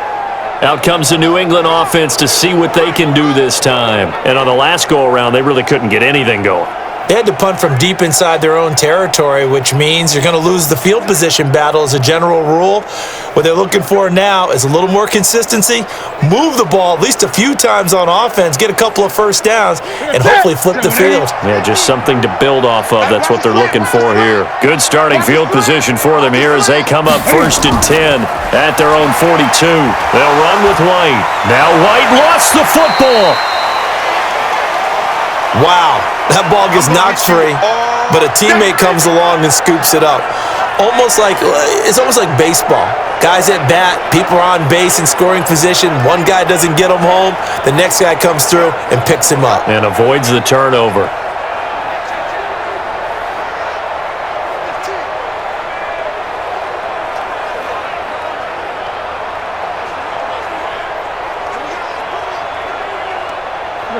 Out comes the New England offense to see what they can do this time. And on the last go-around, they really couldn't get anything going. They had to punt from deep inside their own territory, which means you're going to lose the field position battle as a general rule. What they're looking for now is a little more consistency, move the ball at least a few times on offense, get a couple of first downs, and hopefully flip the field. Yeah, just something to build off of. That's what they're looking for here. Good starting field position for them here as they come up 1st and 10 at their own 42. They'll run with White. Now White lost the football. Wow, that ball gets knocked free, but a teammate comes along and scoops it up. It's almost like baseball. Guys at bat, people are on base in scoring position. One guy doesn't get him home. The next guy comes through and picks him up. And avoids the turnover.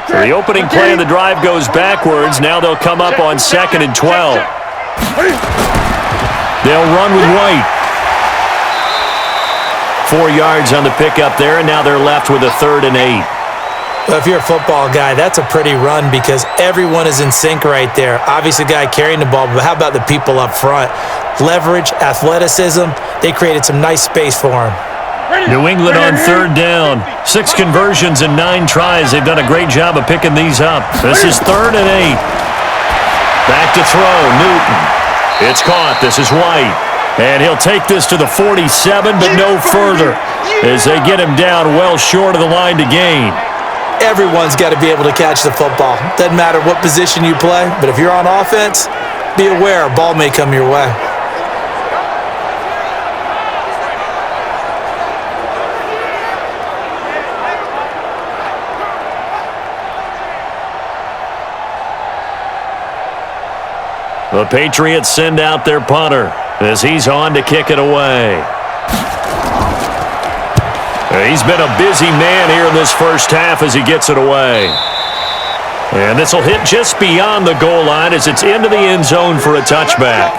So the opening play of the drive goes backwards. Now they'll come up on 2nd and 12. They'll run with White. 4 yards on the pickup there, and now they're left with a 3rd and 8. Well, if you're a football guy, that's a pretty run because everyone is in sync right there. Obviously, the guy carrying the ball, but how about the people up front? Leverage, athleticism, they created some nice space for him. New England on 3rd down. 6 conversions and 9 tries. They've done a great job of picking these up. This is 3rd and 8. Back to throw, Newton. It's caught. This is White. And he'll take this to the 47, but no further as they get him down well short of the line to gain. Everyone's got to be able to catch the football. Doesn't matter what position you play, but if you're on offense, be aware a ball may come your way. The Patriots send out their punter as he's on to kick it away. He's been a busy man here in this first half as he gets it away. And this will hit just beyond the goal line as it's into the end zone for a touchback.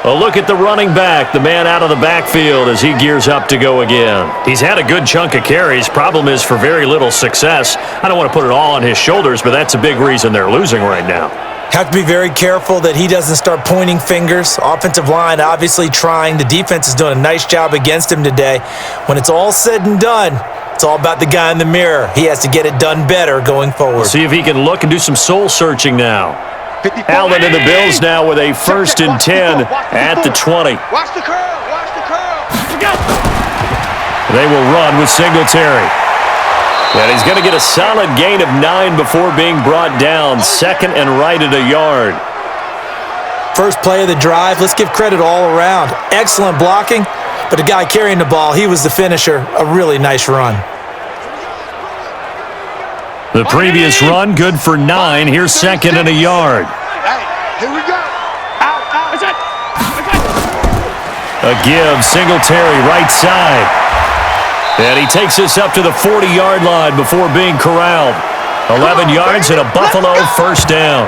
A look at the running back, the man out of the backfield as he gears up to go again. He's had a good chunk of carries. Problem is for very little success. I don't want to put it all on his shoulders, but that's a big reason they're losing right now. Have to be very careful that he doesn't start pointing fingers. Offensive line obviously trying. The defense is doing a nice job against him today. When it's all said and done, it's all about the guy in the mirror. He has to get it done better going forward. We'll see if he can look and do some soul searching now. Allen and the Bills now with a 1st and 10 at the 20. Watch the curl. Watch the curl. They will run with Singletary. And he's going to get a solid gain of 9 before being brought down. 2nd and right at a yard. First play of the drive. Let's give credit all around. Excellent blocking, but the guy carrying the ball, he was the finisher. A really nice run. The previous run, good for 9. Here's 2nd and a yard. Hey, here we go. Out. A give, Singletary, right side. And he takes this up to the 40-yard line before being corralled. 11 yards and a Buffalo 1st down.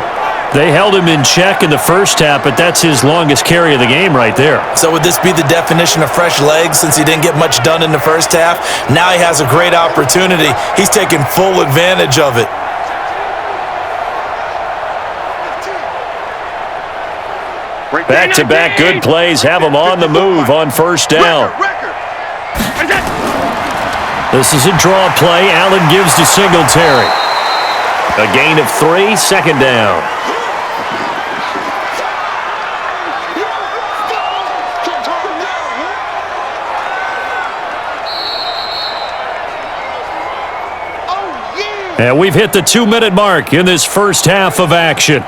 They held him in check in the first half, but that's his longest carry of the game right there. So would this be the definition of fresh legs since he didn't get much done in the first half? Now he has a great opportunity. He's taking full advantage of it. Back-to-back good plays have him on the move on 1st down. This is a draw play. Allen gives to Singletary. A gain of 3, 2nd down. And we've hit the 2-minute mark in this first half of action.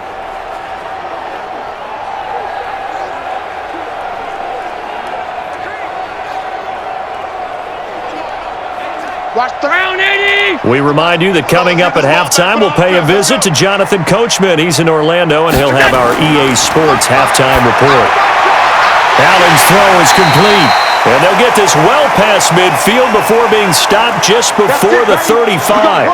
We remind you that coming up at halftime, we'll pay a visit to Jonathan Coachman. He's in Orlando, and he'll have our EA Sports halftime report. Allen's throw is complete, and they'll get this well past midfield before being stopped just before the 35.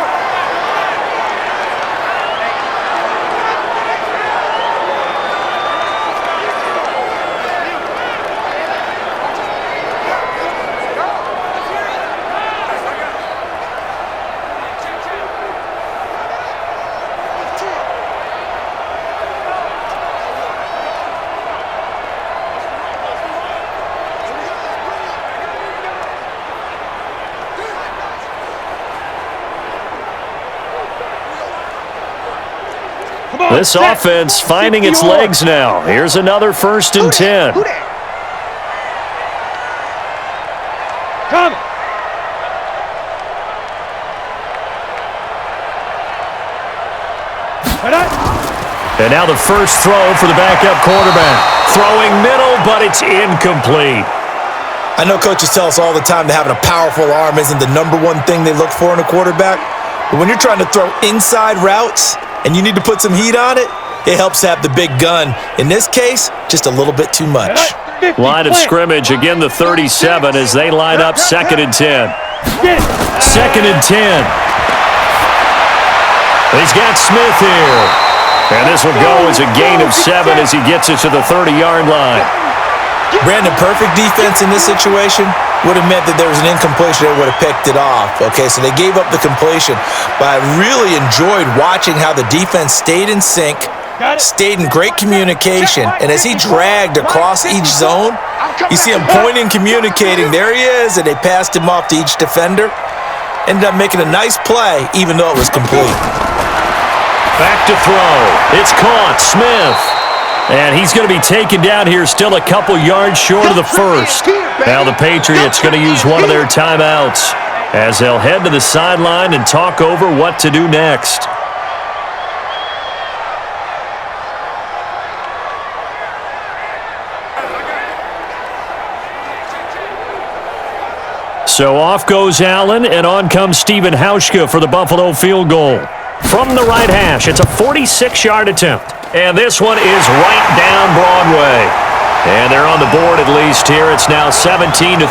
This offense finding its legs now. Here's another 1st and 10. Come. And now the first throw for the backup quarterback. Throwing middle, but it's incomplete. I know coaches tell us all the time that having a powerful arm isn't the number one thing they look for in a quarterback. But when you're trying to throw inside routes and you need to put some heat on it, it helps to have the big gun. In this case, just a little bit too much. Line of scrimmage, again the 37 as they line up 2nd and 10. 2nd and 10. He's got Smith here. And this will go as a gain of 7 as he gets it to the 30-yard line. Brandon, perfect defense in this situation would have meant that there was an incompletion. They would have picked it off. Okay, so they gave up the completion. But I really enjoyed watching how the defense stayed in sync, stayed in great communication. And as he dragged across each zone, you see him pointing, communicating. There he is, and they passed him off to each defender. Ended up making a nice play, even though it was complete. Back to throw. It's caught. Smith. And he's going to be taken down here, still a couple yards short of the first. Now the Patriots going to use one of their timeouts as they'll head to the sideline and talk over what to do next. So off goes Allen, and on comes Stephen Hauschka for the Buffalo field goal. From the right hash, it's a 46-yard attempt. And this one is right down Broadway. And they're on the board at least here. It's now 17-3.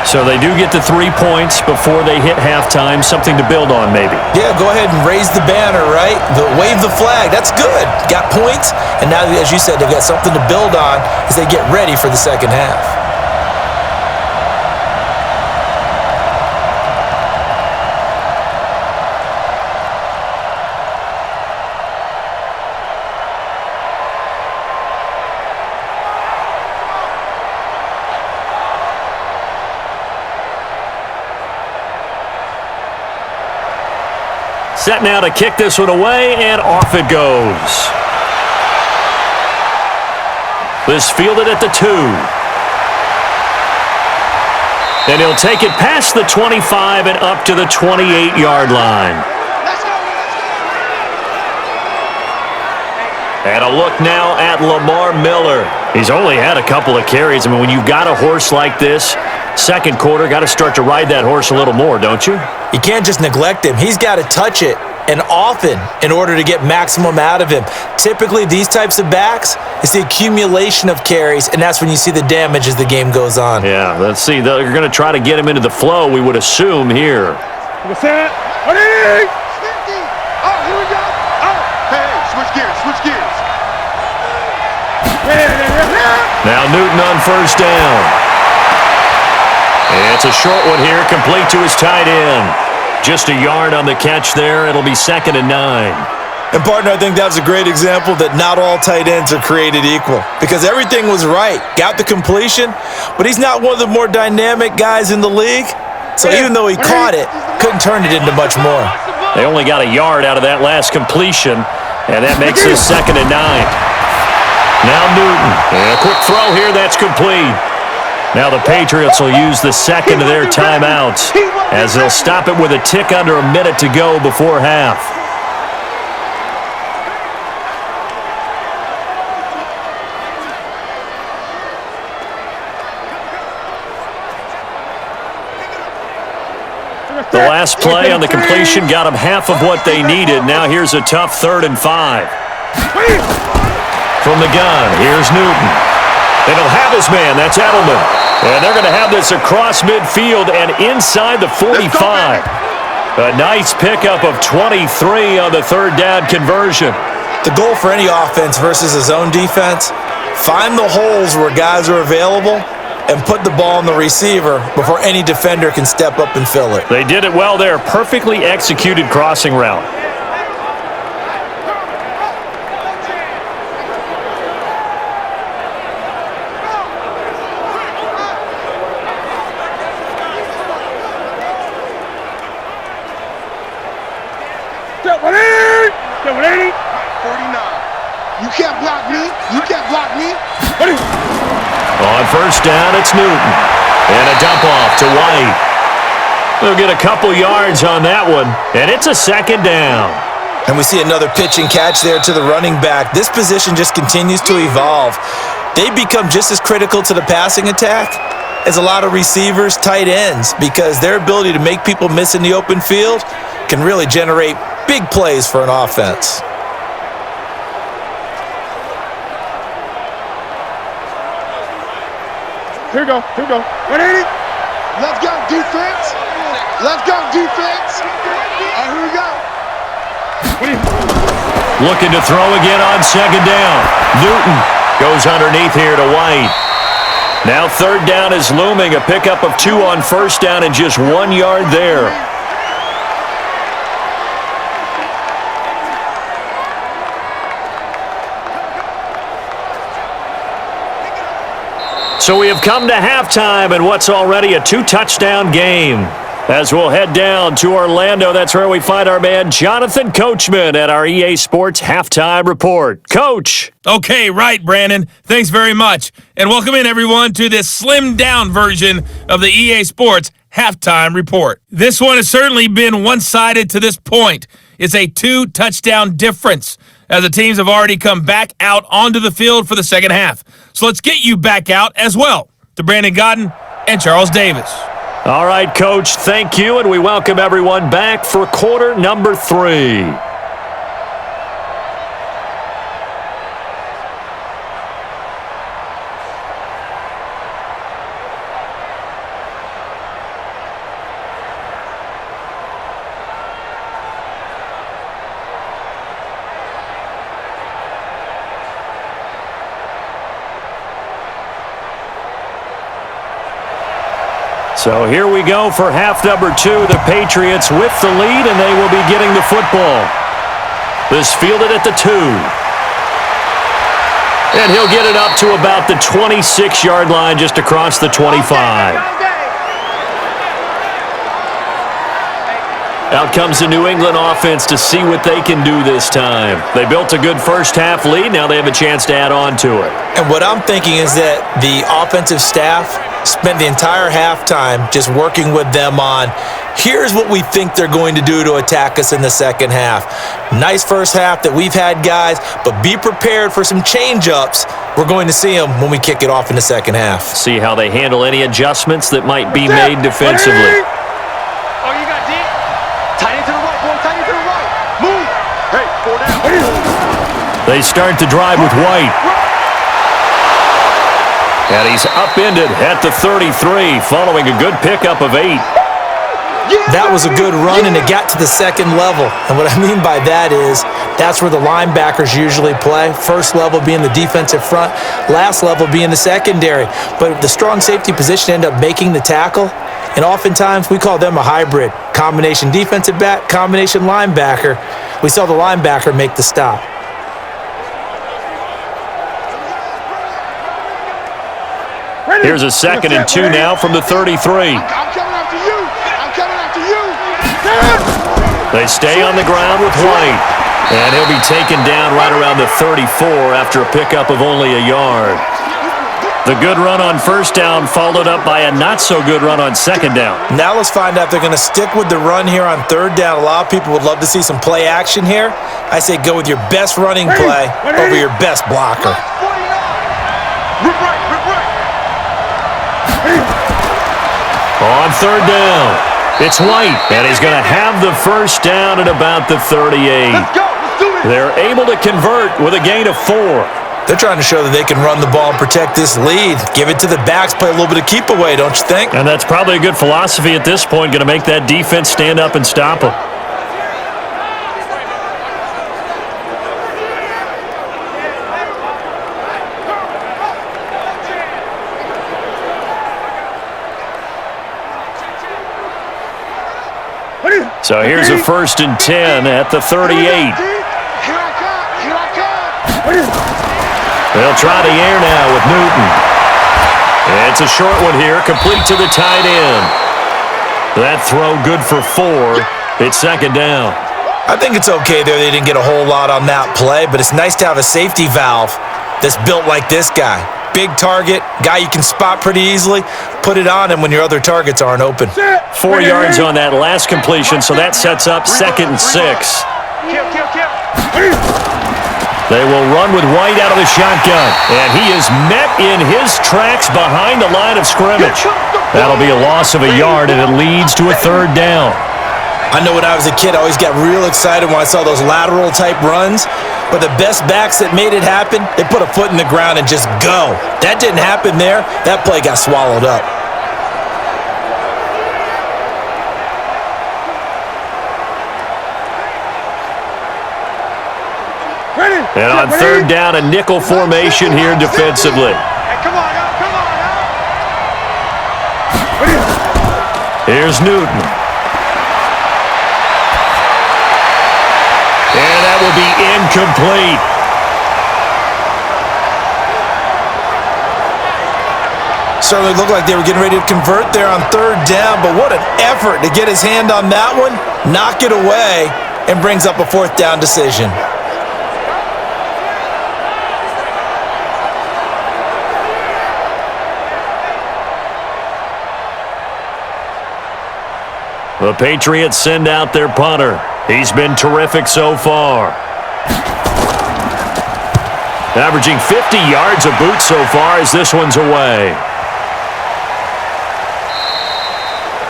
So they do get the 3 points before they hit halftime. Something to build on, maybe. Yeah, go ahead and raise the banner, right? Wave the flag. That's good. Got points. And now, as you said, they've got something to build on as they get ready for the second half. Set now to kick this one away, and off it goes. This fielded at the 2. And he'll take it past the 25 and up to the 28-yard line. And a look now at Lamar Miller. He's only had a couple of carries. I mean, when you've got a horse like this, second quarter, got to start to ride that horse a little more, don't you? You can't just neglect him. He's got to touch it, and often, in order to get maximum out of him. Typically, these types of backs, it's the accumulation of carries, and that's when you see the damage as the game goes on. Yeah, let's see. They're going to try to get him into the flow, we would assume, here. What's that? Oh, here we go. Oh, hey, switch gears. Now Newton on first down. It's a short one here, complete to his tight end. Just a yard on the catch there. It'll be 2nd and 9. And, partner, I think that was a great example that not all tight ends are created equal because everything was right. Got the completion, but he's not one of the more dynamic guys in the league. So even though he caught it, couldn't turn it into much more. They only got a yard out of that last completion, and that makes it 2nd and 9. Now Newton. And a quick throw here. That's complete. Now the Patriots will use the second of their timeouts as they'll stop it with a tick under a minute to go before half. The last play on the completion got them half of what they needed. Now here's a tough 3rd and 5. From the gun, here's Newton. And he'll have his man, that's Edelman. And they're going to have this across midfield and inside the 45. A nice pickup of 23 on the 3rd down conversion. The goal for any offense versus a zone defense, find the holes where guys are available and put the ball on the receiver before any defender can step up and fill it. They did it well there. Perfectly executed crossing route. You can't block me. You can't block me. On first down, it's Newton. And a dump off to White. They'll get a couple yards on that one, and it's a 2nd down. And we see another pitch and catch there to the running back. This position just continues to evolve. They become just as critical to the passing attack as a lot of receivers, tight ends, because their ability to make people miss in the open field can really generate big plays for an offense. Here we go. 180. Let's go, defense. Let's go, defense. All right, here we go. Looking to throw again on 2nd down. Newton goes underneath here to White. Now 3rd down is looming. A pickup of 2 on first down and just 1 yard there. So we have come to halftime in what's already a 2-touchdown game. As we'll head down to Orlando, that's where we find our man Jonathan Coachman at our EA Sports Halftime Report. Coach. Okay, right, Brandon. Thanks very much. And welcome in, everyone, to this slimmed-down version of the EA Sports Halftime Report. This one has certainly been one-sided to this point. It's a 2-touchdown difference, as the teams have already come back out onto the field for the second half. So let's get you back out as well to Brandon Godden and Charles Davis. All right, Coach, thank you, and we welcome everyone back for quarter number 3. So here we go for half number 2. The Patriots with the lead, and they will be getting the football. This fielded at the 2. And he'll get it up to about the 26-yard line, just across the 25. Out comes the New England offense to see what they can do this time. They built a good first-half lead. Now they have a chance to add on to it. And what I'm thinking is that the offensive staff spent the entire halftime just working with them on, here's what we think they're going to do to attack us in the second half. Nice first half that we've had, guys, but be prepared for some change-ups. We're going to see them when we kick it off in the second half. See how they handle any adjustments that might be made defensively. Oh, you got deep. Tight end to the right, boy. Tight end to the right. Move. Hey, 4 down. They start the drive with White. And he's upended at the 33, following a good pickup of 8. That was a good run, and it got to the second level. And what I mean by that is that's where the linebackers usually play. First level being the defensive front, last level being the secondary. But the strong safety position ended up making the tackle, and oftentimes we call them a hybrid. Combination defensive back, combination linebacker. We saw the linebacker make the stop. Here's a 2nd and 2 now from the 33. I'm coming after you. I'm coming after you. They stay on the ground with White. And he'll be taken down right around the 34 after a pickup of only a yard. The good run on first down followed up by a not-so-good run on second down. Now let's find out if they're going to stick with the run here on third down. A lot of people would love to see some play action here. I say go with your best running play over your best blocker. On third down, it's White, and he's going to have the first down at about the 38. Let's go. Let's do it. They're able to convert with a gain of 4. They're trying to show that they can run the ball and protect this lead. Give it to the backs, play a little bit of keep away, don't you think? And that's probably a good philosophy at this point, going to make that defense stand up and stop them. So here's a 1st and 10 at the 38. They'll try the air now with Newton. It's a short one here, complete to the tight end. That throw good for 4. It's second down. I think it's okay there. They didn't get a whole lot on that play, but it's nice to have a safety valve that's built like this guy. Big target, guy you can spot pretty easily. Put it on him when your other targets aren't open. 4 yards on that last completion, so that sets up 2nd and 6. They will run with White out of the shotgun, and he is met in his tracks behind the line of scrimmage. That'll be a loss of a yard, and it leads to a 3rd down. I know when I was a kid, I always got real excited when I saw those lateral-type runs, but the best backs that made it happen, they put a foot in the ground and just go. That didn't happen there. That play got swallowed up. And on 3rd down, a nickel formation here defensively. Hey, come on now, come on now. Here's Newton. And that will be incomplete. Certainly looked like they were getting ready to convert there on 3rd down, but what an effort to get his hand on that one, knock it away, and brings up a 4th down decision. The Patriots send out their punter. He's been terrific so far. Averaging 50 yards a boot so far as this one's away.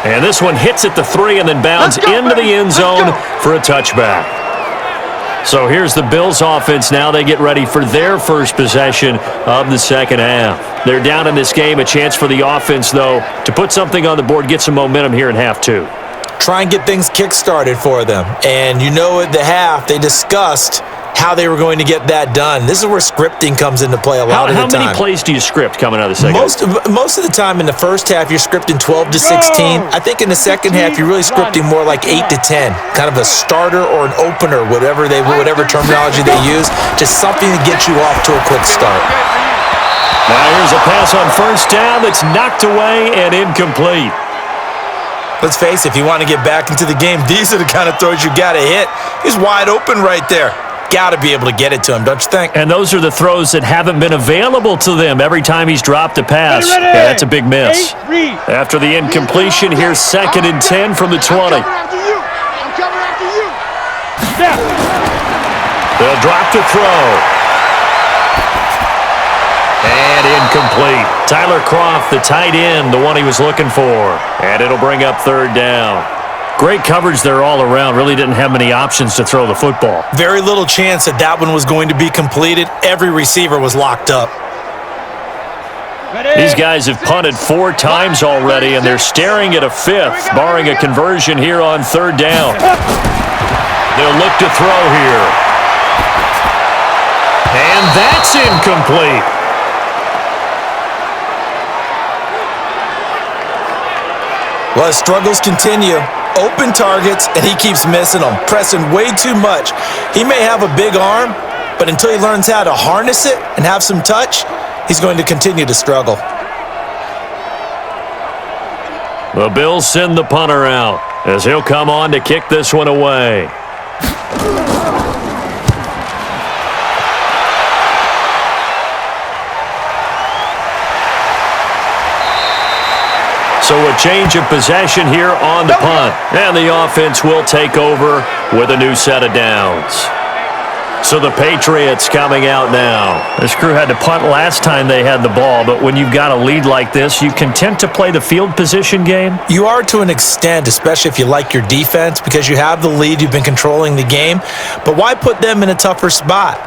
And this one hits at the 3 and then bounds into the end zone for a touchback. So here's the Bills offense now. They get ready for their first possession of the second half. They're down in this game. A chance for the offense, though, to put something on the board, get some momentum here in half 2. Try and get things kick-started for them. And you know at the half, they discussed how they were going to get that done. This is where scripting comes into play a lot of the time. How many plays do you script coming out of the second half? Most of the time in the first half, you're scripting 12 to 16. I think in the second half, you're really scripting more like 8 to 10. Kind of a starter or an opener, whatever terminology they use. Just something to get you off to a quick start. Now here's a pass on first down that's knocked away and incomplete. Let's face it, if you want to get back into the game, these are the kind of throws you got to hit. He's wide open right there. Got to be able to get it to him, don't you think? And those are the throws that haven't been available to them every time he's dropped a pass. Yeah, that's a big miss. After the incompletion, here's 2nd and 10 from the 20. I'm coming after you. They'll drop to throw. And incomplete. Tyler Kroft, the tight end, the one he was looking for. And it'll bring up 3rd down. Great coverage there all around. Really didn't have many options to throw the football. Very little chance that one was going to be completed. Every receiver was locked up. These guys have punted 4 times already, and they're staring at a 5th, barring a conversion here on 3rd down. They'll look to throw here. And that's incomplete. Well, his struggles continue. Open targets, and he keeps missing them, pressing way too much. He may have a big arm, but until he learns how to harness it and have some touch, he's going to continue to struggle. The Bills send the punter out as he'll come on to kick this one away. So a change of possession here on the punt. And the offense will take over with a new set of downs. So the Patriots coming out now. This crew had to punt last time they had the ball, but when you've got a lead like this, you content to play the field position game? You are to an extent, especially if you like your defense, because you have the lead, you've been controlling the game. But why put them in a tougher spot?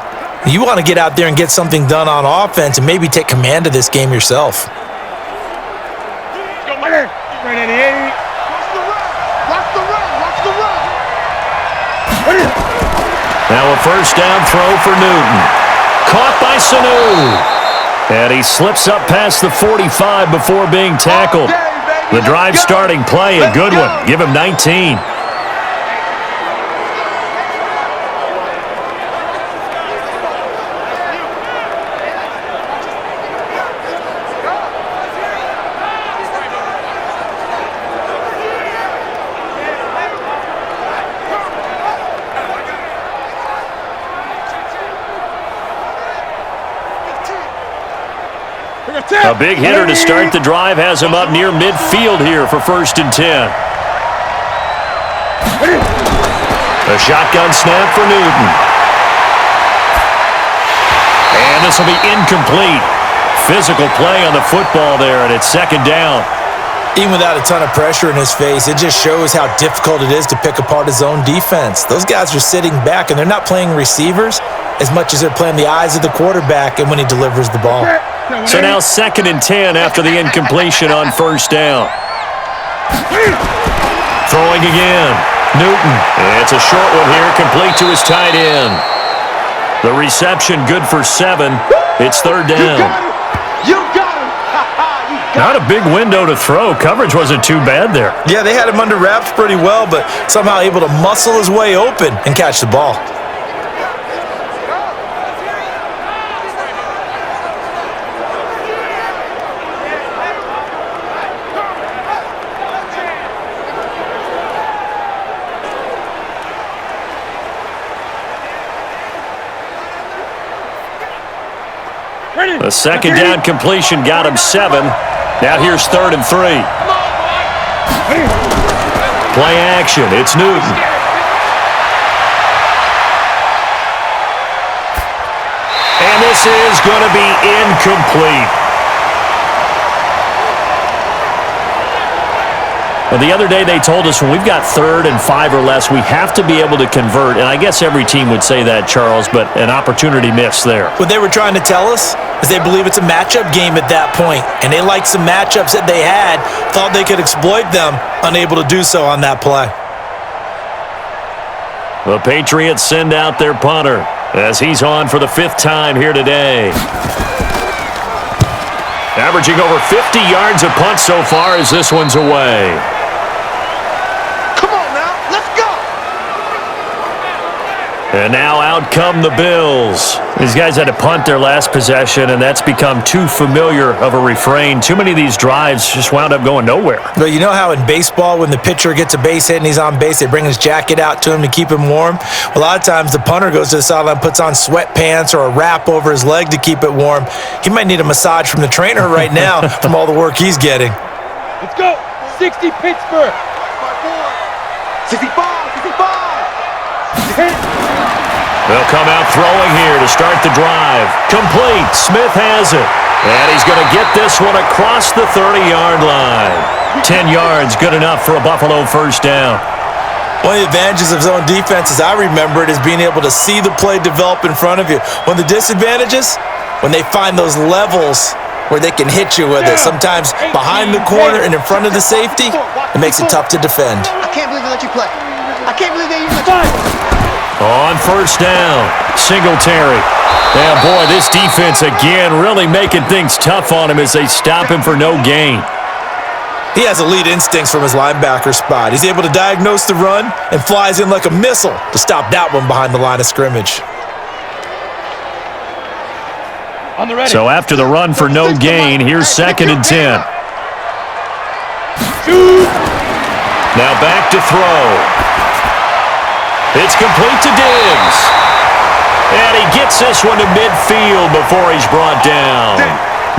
You want to get out there and get something done on offense and maybe take command of this game yourself. Right at the 80. Watch the run. Watch the run. Now a first down throw for Newton. Caught by Sanu. And he slips up past the 45 before being tackled. The drive starting play, a good one. Give him 19. A big hitter to start the drive has him up near midfield here for 1st and 10. A shotgun snap for Newton. And this will be incomplete. Physical play on the football there, and it's 2nd down. Even without a ton of pressure in his face, it just shows how difficult it is to pick apart his own defense. Those guys are sitting back, and they're not playing receivers as much as they're playing the eyes of the quarterback and when he delivers the ball. So now 2nd and 10 after the incompletion on 1st down. Throwing again. Newton. It's a short one here, complete to his tight end. The reception good for 7. It's 3rd down. You got him. Not a big window to throw. Coverage wasn't too bad there. Yeah, they had him under wraps pretty well, but somehow able to muscle his way open and catch the ball. A 2nd down completion got him 7. Now here's 3rd and 3. Play action. It's Newton. And this is going to be incomplete. Well, the other day they told us when we've got 3rd and 5 or less, we have to be able to convert. And I guess every team would say that, Charles, but an opportunity missed there. What they were trying to tell us is they believe it's a matchup game at that point, and they liked some matchups that they had, thought they could exploit them, unable to do so on that play. The Patriots send out their punter as he's on for the 5th time here today. Averaging over 50 yards a punt so far as this one's away. And now out come the Bills. These guys had to punt their last possession, and that's become too familiar of a refrain. Too many of these drives just wound up going nowhere. But you know how in baseball, when the pitcher gets a base hit and he's on base, they bring his jacket out to him to keep him warm? A lot of times the punter goes to the sideline, puts on sweatpants or a wrap over his leg to keep it warm. He might need a massage from the trainer right now from all the work he's getting. Let's go. 60 Pittsburgh. 65. They'll come out throwing here to start the drive. Complete. Smith has it. And he's going to get this one across the 30-yard line. 10 yards, good enough for a Buffalo 1st down. One of the advantages of zone defense, as I remember it, is being able to see the play develop in front of you. One of the disadvantages, when they find those levels where they can hit you with it, sometimes behind the corner and in front of the safety, it makes it tough to defend. I can't believe they let you play. I can't believe they even let you play. On 1st down, Singletary. Yeah, boy, this defense again really making things tough on him as they stop him for no gain. He has elite instincts from his linebacker spot. He's able to diagnose the run and flies in like a missile to stop that one behind the line of scrimmage. So after the run for no gain, here's 2nd and 10. Now back to throw. It's complete to Diggs. And he gets this one to midfield before he's brought down.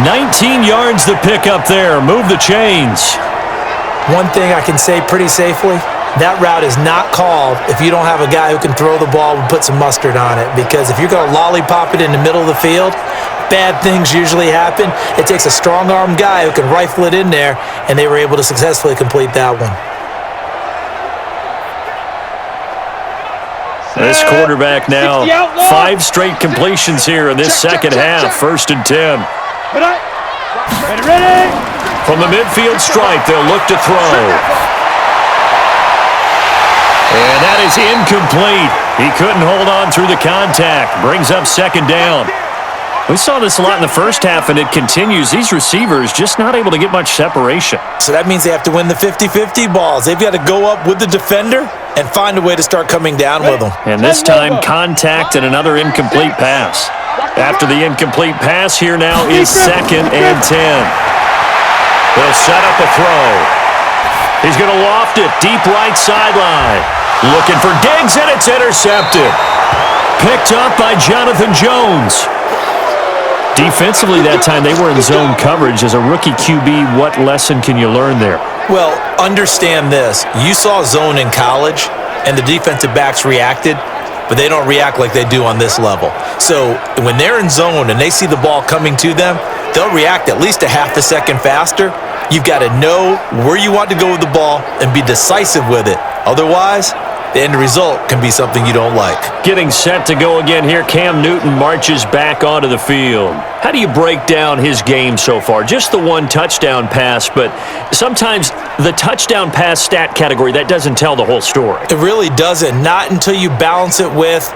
19 yards to pick up there. Move the chains. One thing I can say pretty safely, that route is not called if you don't have a guy who can throw the ball and put some mustard on it. Because if you're going to lollipop it in the middle of the field, bad things usually happen. It takes a strong-armed guy who can rifle it in there, and they were able to successfully complete that one. This quarterback now, 5 straight completions here in this second half. 1st and 10. Ready. From the midfield stripe, they'll look to throw. And that is incomplete. He couldn't hold on through the contact. Brings up 2nd down. We saw this a lot in the first half, and it continues. These receivers just not able to get much separation. So that means they have to win the 50-50 balls. They've got to go up with the defender and find a way to start coming down with them. And this time, contact and another incomplete pass. After the incomplete pass, here now is 2nd and 10. They'll set up a throw. He's going to loft it deep right sideline. Looking for Diggs, and it's intercepted. Picked up by Jonathan Jones. Defensively that time, they were in zone coverage. As a rookie QB, what lesson can you learn there? Well, understand this. You saw zone in college, and the defensive backs reacted, but they don't react like they do on this level. So when they're in zone and they see the ball coming to them, they'll react at least a half a second faster. You've got to know where you want to go with the ball and be decisive with it. Otherwise, the end result can be something you don't like. Getting set to go again here, Cam Newton marches back onto the field. How do you break down his game so far? Just the 1 touchdown pass, but sometimes the touchdown pass stat category, that doesn't tell the whole story. It really doesn't, not until you balance it with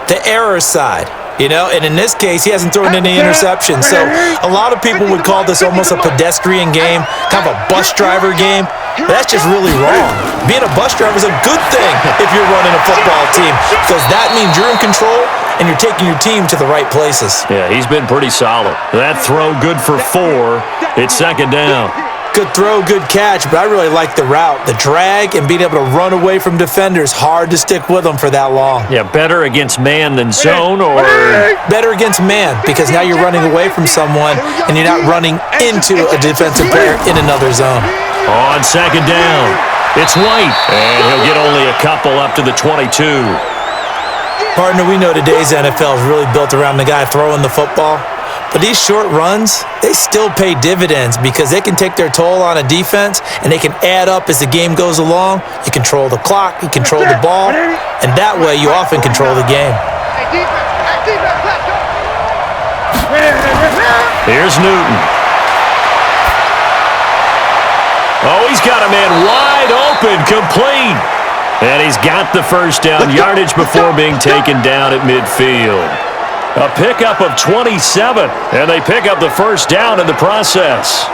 the error side. You know, and in this case, he hasn't thrown any interceptions. So a lot of people would call this almost a pedestrian game, kind of a bus driver game. But that's just really wrong. Being a bus driver is a good thing if you're running a football team, because that means you're in control and you're taking your team to the right places. Yeah, he's been pretty solid. That throw good for 4. It's 2nd down. Good throw, good catch, but I really like the route. The drag and being able to run away from defenders, hard to stick with them for that long. Yeah, better against man than zone, or? Better against man, because now you're running away from someone and you're not running into a defensive player in another zone. On 2nd down, it's White, and he'll get only a couple up to the 22. Partner, we know today's NFL is really built around the guy throwing the football. But these short runs, they still pay dividends because they can take their toll on a defense and they can add up as the game goes along. You control the clock, you control the ball, and that way you often control the game. Here's Newton. Oh, he's got a man wide open, complete. And he's got the 1st down, yardage before being taken down at midfield. A pickup of 27, and they pick up the 1st down in the process.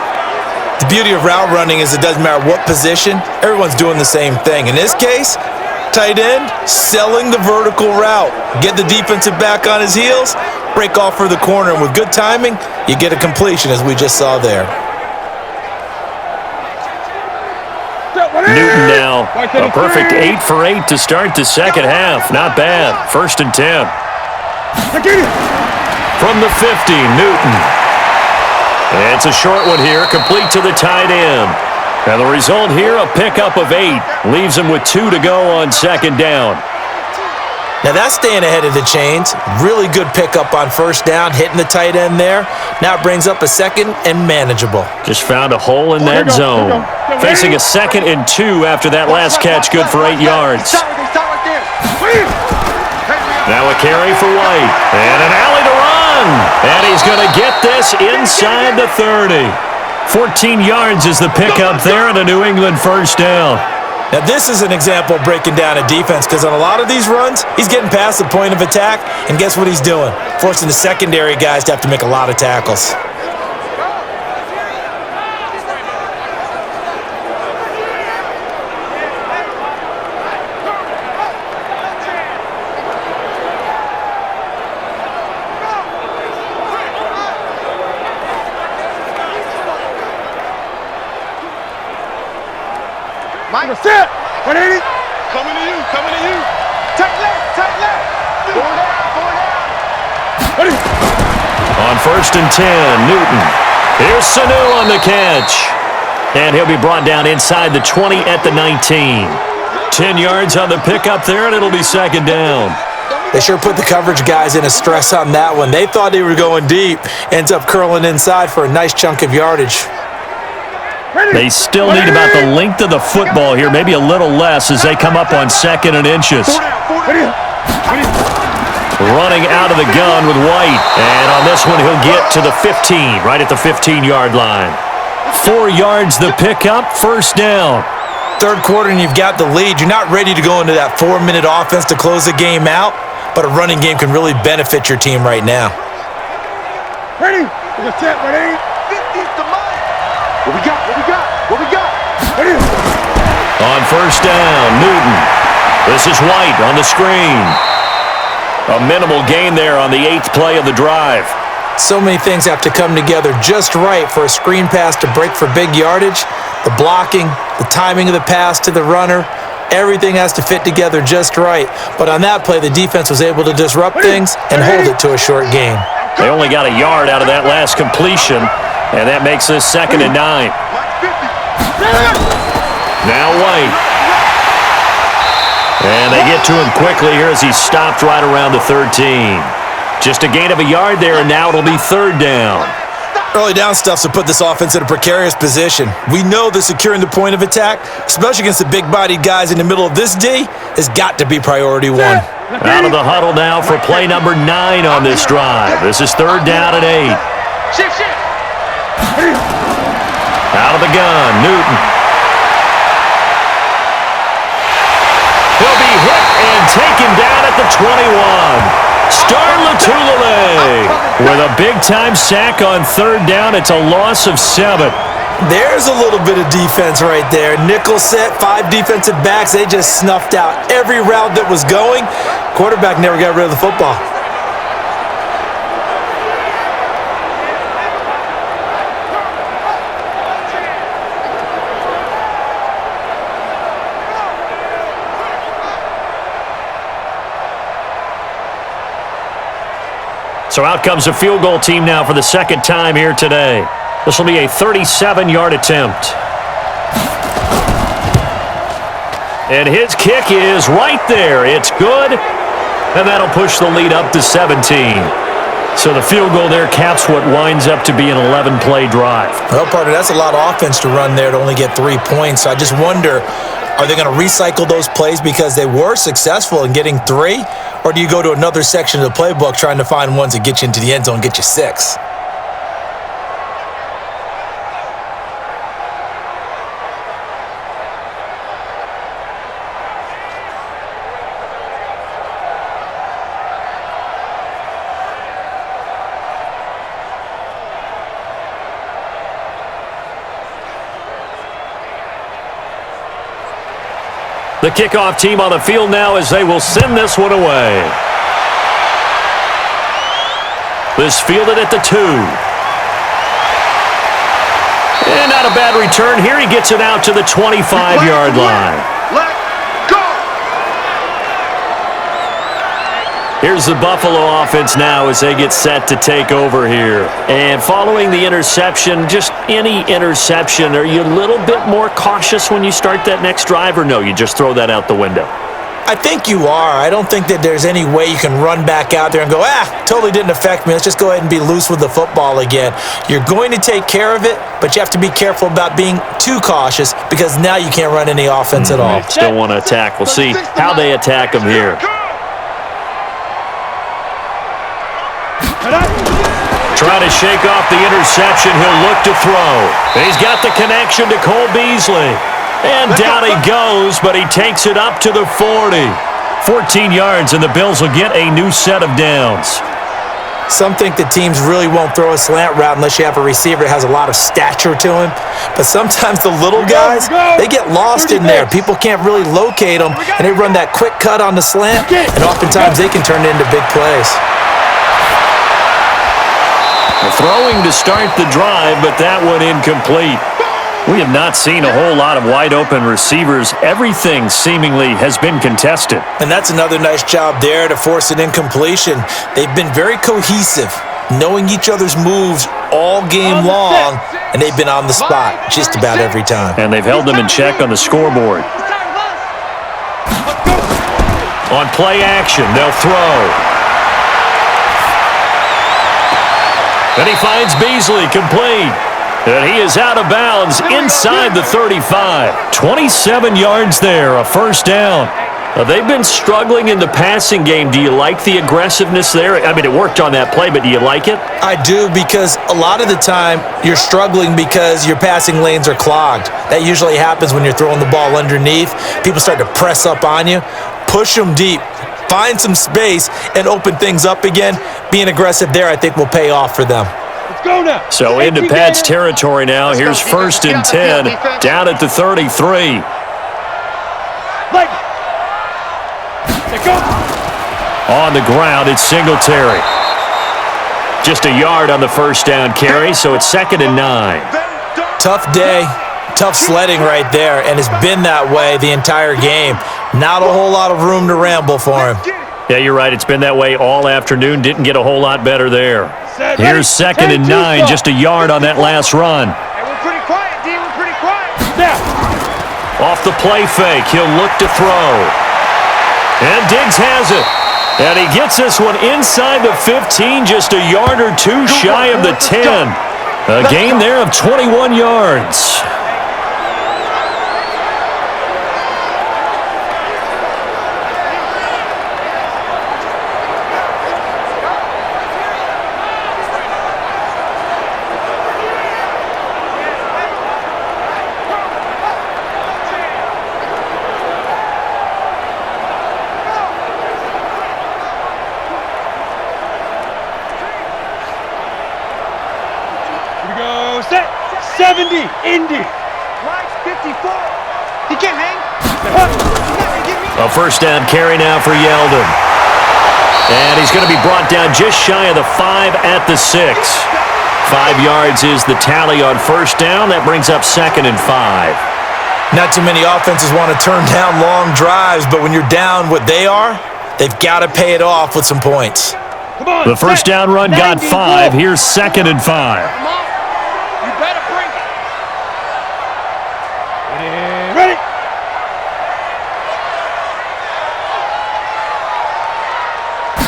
The beauty of route running is it doesn't matter what position, everyone's doing the same thing. In this case, tight end, selling the vertical route. Get the defensive back on his heels, break off for the corner, and with good timing, you get a completion as we just saw there. Newton now, a perfect 8 for 8 to start the second half. Not bad. 1st and 10. From the 50, Newton. It's a short one here, complete to the tight end. And the result here, a pickup of 8. Leaves him with 2 to go on 2nd down. Now that's staying ahead of the chains. Really good pickup on 1st down, hitting the tight end there. Now it brings up a 2nd and manageable. Just found a hole in that zone. Facing a 2nd and 2 after that last catch, good for 8 yards. Now a carry for White, and an alley to run. And he's going to get this inside the 30. 14 yards is the pickup there, and a New England 1st down. Now this is an example of breaking down a defense, because on a lot of these runs, he's getting past the point of attack, and guess what he's doing? Forcing the secondary guys to have to make a lot of tackles. Set. 180. Coming to you. Tight left. Forward down. On 1st and 10, Newton. Here's Sanu on the catch. And he'll be brought down inside the 20 at the 19. 10 yards on the pickup there, and it'll be second down. They sure put the coverage guys in a stress on that one. They thought they were going deep. Ends up curling inside for a nice chunk of yardage. They still need about the length of the football here, maybe a little less as they come up on 2nd and inches. Running out of the gun with White. And on this one, he'll get to the 15, right at the 15-yard line. 4 yards the pickup, first down. Third quarter and you've got the lead. You're not ready to go into that 4-minute offense to close the game out, but a running game can really benefit your team right now. Ready? It's a set, ready? 50's the mark. What we got? What we got? What we got? Ready? On first down, Newton. This is White on the screen. A minimal gain there on the 8th play of the drive. So many things have to come together just right for a screen pass to break for big yardage. The blocking, the timing of the pass to the runner, everything has to fit together just right. But on that play, the defense was able to disrupt things and hold it to a short gain. They only got a yard out of that last completion, and that makes this 2nd and 9. Now White. And they get to him quickly here as he stopped right around the 13. Just a gain of a yard there, and now it'll be 3rd down. Early down stuff to put this offense in a precarious position. We know that securing the point of attack, especially against the big-bodied guys in the middle of this D, has got to be priority 1. Out of the huddle now for play number 9 on this drive. This is 3rd down and 8. Shift. Out of the gun, Newton. He'll be hit and taken down at the 21. Latulele with a big-time sack on 3rd down. It's a loss of 7. There's a little bit of defense right there. Nickel set, 5 defensive backs. They just snuffed out every route that was going. Quarterback never got rid of the football. So out comes a field goal team now for the 2nd time here today. This will be a 37-yard attempt. And his kick is right there. It's good, and that'll push the lead up to 17. So the field goal there caps what winds up to be an 11-play drive. Well, partner, that's a lot of offense to run there to only get 3 points. So I just wonder, are they going to recycle those plays because they were successful in getting 3? Or do you go to another section of the playbook trying to find ones that get you into the end zone and get you 6? The kickoff team on the field now as they will send this one away. This fielded at the 2. And not a bad return here. He gets it out to the 25-yard line. Let go. Here's the Buffalo offense now as they get set to take over here. And following the interception, just any interception, are you a little bit more cautious when you start that next drive, or no, you just throw that out the window? I think you are. I don't think that there's any way you can run back out there and go, totally didn't affect me. Let's just go ahead and be loose with the football again. You're going to take care of it, but you have to be careful about being too cautious because now you can't run any offense at all. Still want to attack. We'll see how they attack them here. Trying to shake off the interception. He'll look to throw. He's got the connection to Cole Beasley. And down he goes, but he takes it up to the 40. 14 yards, and the Bills will get a new set of downs. Some think that teams really won't throw a slant route unless you have a receiver that has a lot of stature to him. But sometimes the little guys, they get lost in there. People can't really locate them, and they run that quick cut on the slant, and oftentimes they can turn it into big plays. Throwing to start the drive, but that one incomplete. We have not seen a whole lot of wide-open receivers. Everything seemingly has been contested. And that's another nice job there to force an incompletion. They've been very cohesive, knowing each other's moves all game long, and they've been on the spot just about every time. And they've held them in check on the scoreboard. On play action, they'll throw. And he finds Beasley complete. And he is out of bounds inside the 35. 27 yards there, a first down. They've been struggling in the passing game. Do you like the aggressiveness there? I mean, it worked on that play, but do you like it? I do, because a lot of the time you're struggling because your passing lanes are clogged. That usually happens when you're throwing the ball underneath. People start to press up on you. Push them deep. Find some space and open things up again. Being aggressive there, I think, will pay off for them. Let's go now. So into Pat's territory now. Here's 1st and 10 down at the 33. On the ground, it's Singletary. Just a yard on the first down carry, so it's 2nd and 9. Tough day, tough sledding right there, and it's been that way the entire game. Not a whole lot of room to ramble for him. Yeah, you're right. It's been that way all afternoon. Didn't get a whole lot better there. Here's 2nd and 9, just a yard on that last run. Hey, we're pretty quiet, D. We're pretty quiet. Now. Off the play fake, he'll look to throw. And Diggs has it. And he gets this one inside the 15, just a yard or two shy of the 10. A gain there of 21 yards. Set. 70. Indy. Line 54. He can't hang. A first down carry now for Yeldon. And he's going to be brought down just shy of the 5 at the 6. 5 yards is the tally on first down. That brings up 2nd and 5. Not too many offenses want to turn down long drives, but when you're down what they are, they've got to pay it off with some points. Come on. The first down run got 5. Here's 2nd and 5. Ready?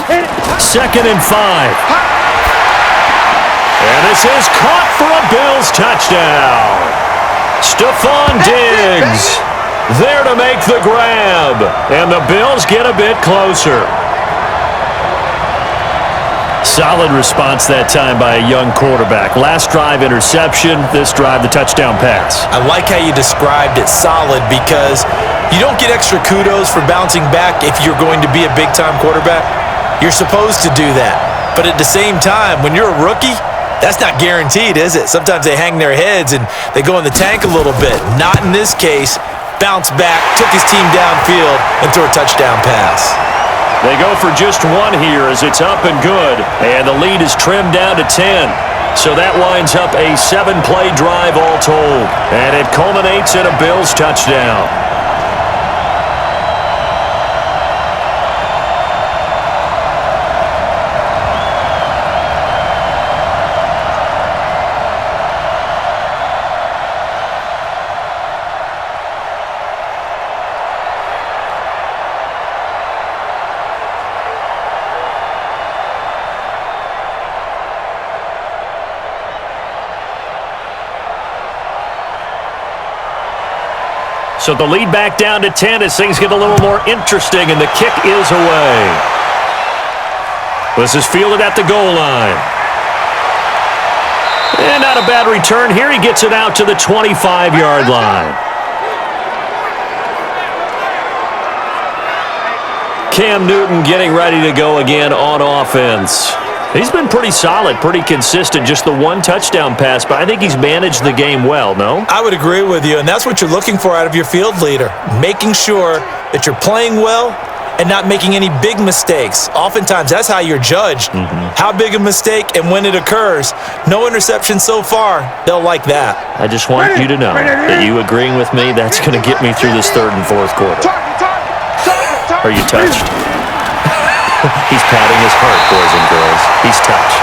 Hit it. 2nd and 5. And this is caught for a Bills touchdown. Stephon Diggs there to make the grab. And the Bills get a bit closer. Solid response that time by a young quarterback. Last drive interception, this drive the touchdown pass. I like how you described it, solid, because you don't get extra kudos for bouncing back if you're going to be a big-time quarterback. You're supposed to do that. But at the same time, when you're a rookie, that's not guaranteed, is it? Sometimes they hang their heads and they go in the tank a little bit. Not in this case. Bounce back, took his team downfield, and threw a touchdown pass. They go for just one here as it's up and good. And the lead is trimmed down to 10. So that winds up a 7-play drive all told. And it culminates in a Bills touchdown. So the lead back down to 10 as things get a little more interesting, and the kick is away. This is fielded at the goal line. And not a bad return here. He gets it out to the 25-yard line. Cam Newton getting ready to go again on offense. He's been pretty solid, pretty consistent, just the one touchdown pass, but I think he's managed the game well, no? I would agree with you, and that's what you're looking for out of your field leader, making sure that you're playing well and not making any big mistakes. Oftentimes, that's how you're judged. How big a mistake and when it occurs. No interception so far. They'll like that. I just want you to know that you agreeing with me, that's going to get me through this third and fourth quarter. Are you touched? He's patting his heart, boys and girls. He's touched.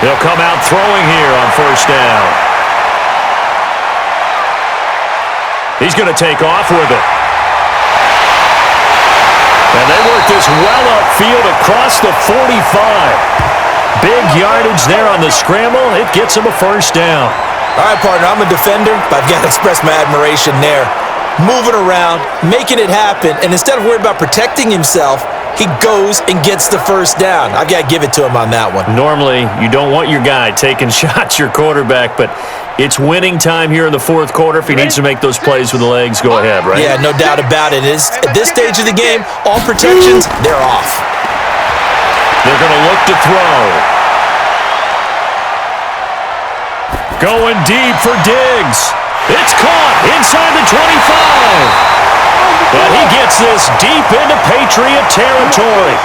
He'll come out throwing here on first down. He's going to take off with it. And they work this well upfield across the 45. Big yardage there on the scramble. It gets him a first down. All right, partner, I'm a defender, but I've got to express my admiration there. Moving around, making it happen, and instead of worried about protecting himself, he goes and gets the first down. I've got to give it to him on that one. Normally, you don't want your guy taking shots, your quarterback, but it's winning time here in the fourth quarter. If he needs to make those plays with the legs, go ahead, right? Yeah, no doubt about it. At this stage of the game, all protections, they're off. They're going to look to throw. Going deep for Diggs. It's caught inside the 25. But he gets this deep into Patriot territory.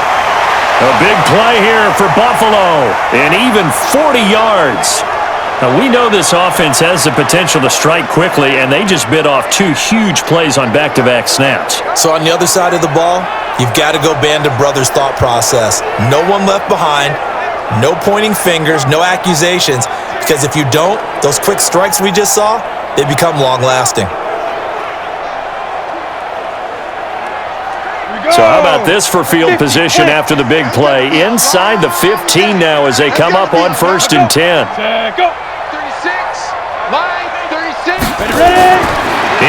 A big play here for Buffalo, and even 40 yards. Now, we know this offense has the potential to strike quickly, and they just bit off two huge plays on back-to-back snaps. So on the other side of the ball, you've got to go band of brothers thought process. No one left behind, no pointing fingers, no accusations, because if you don't, those quick strikes we just saw, they become long-lasting. So how about this for field position after the big play? Inside the 15 now as they come up on 1st and 10. Go. 36. Line 36. Ready.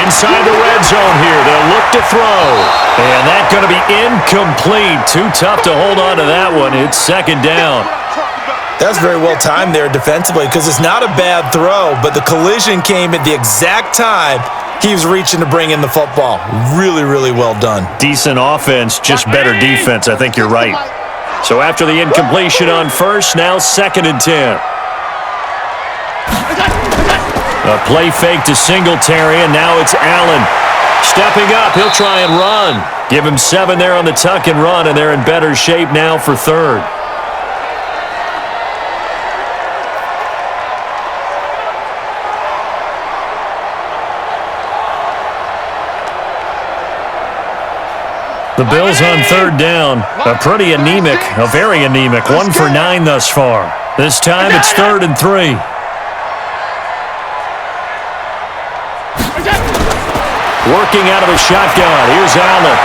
Inside the red zone here. They'll look to throw. And that's going to be incomplete. Too tough to hold on to that one. It's 2nd down. That's very well timed there defensively because it's not a bad throw, but the collision came at the exact time he was reaching to bring in the football. Really, really well done. Decent offense, just better defense. I think you're right. So after the incompletion on 1st, now 2nd and 10. A play fake to Singletary, and now it's Allen. Stepping up, he'll try and run. Give him 7 there on the tuck and run, and they're in better shape now for 3rd. The Bills on 3rd down, a very anemic, 1 for 9 thus far. This time it's 3rd and 3. Working out of a shotgun, here's Allen.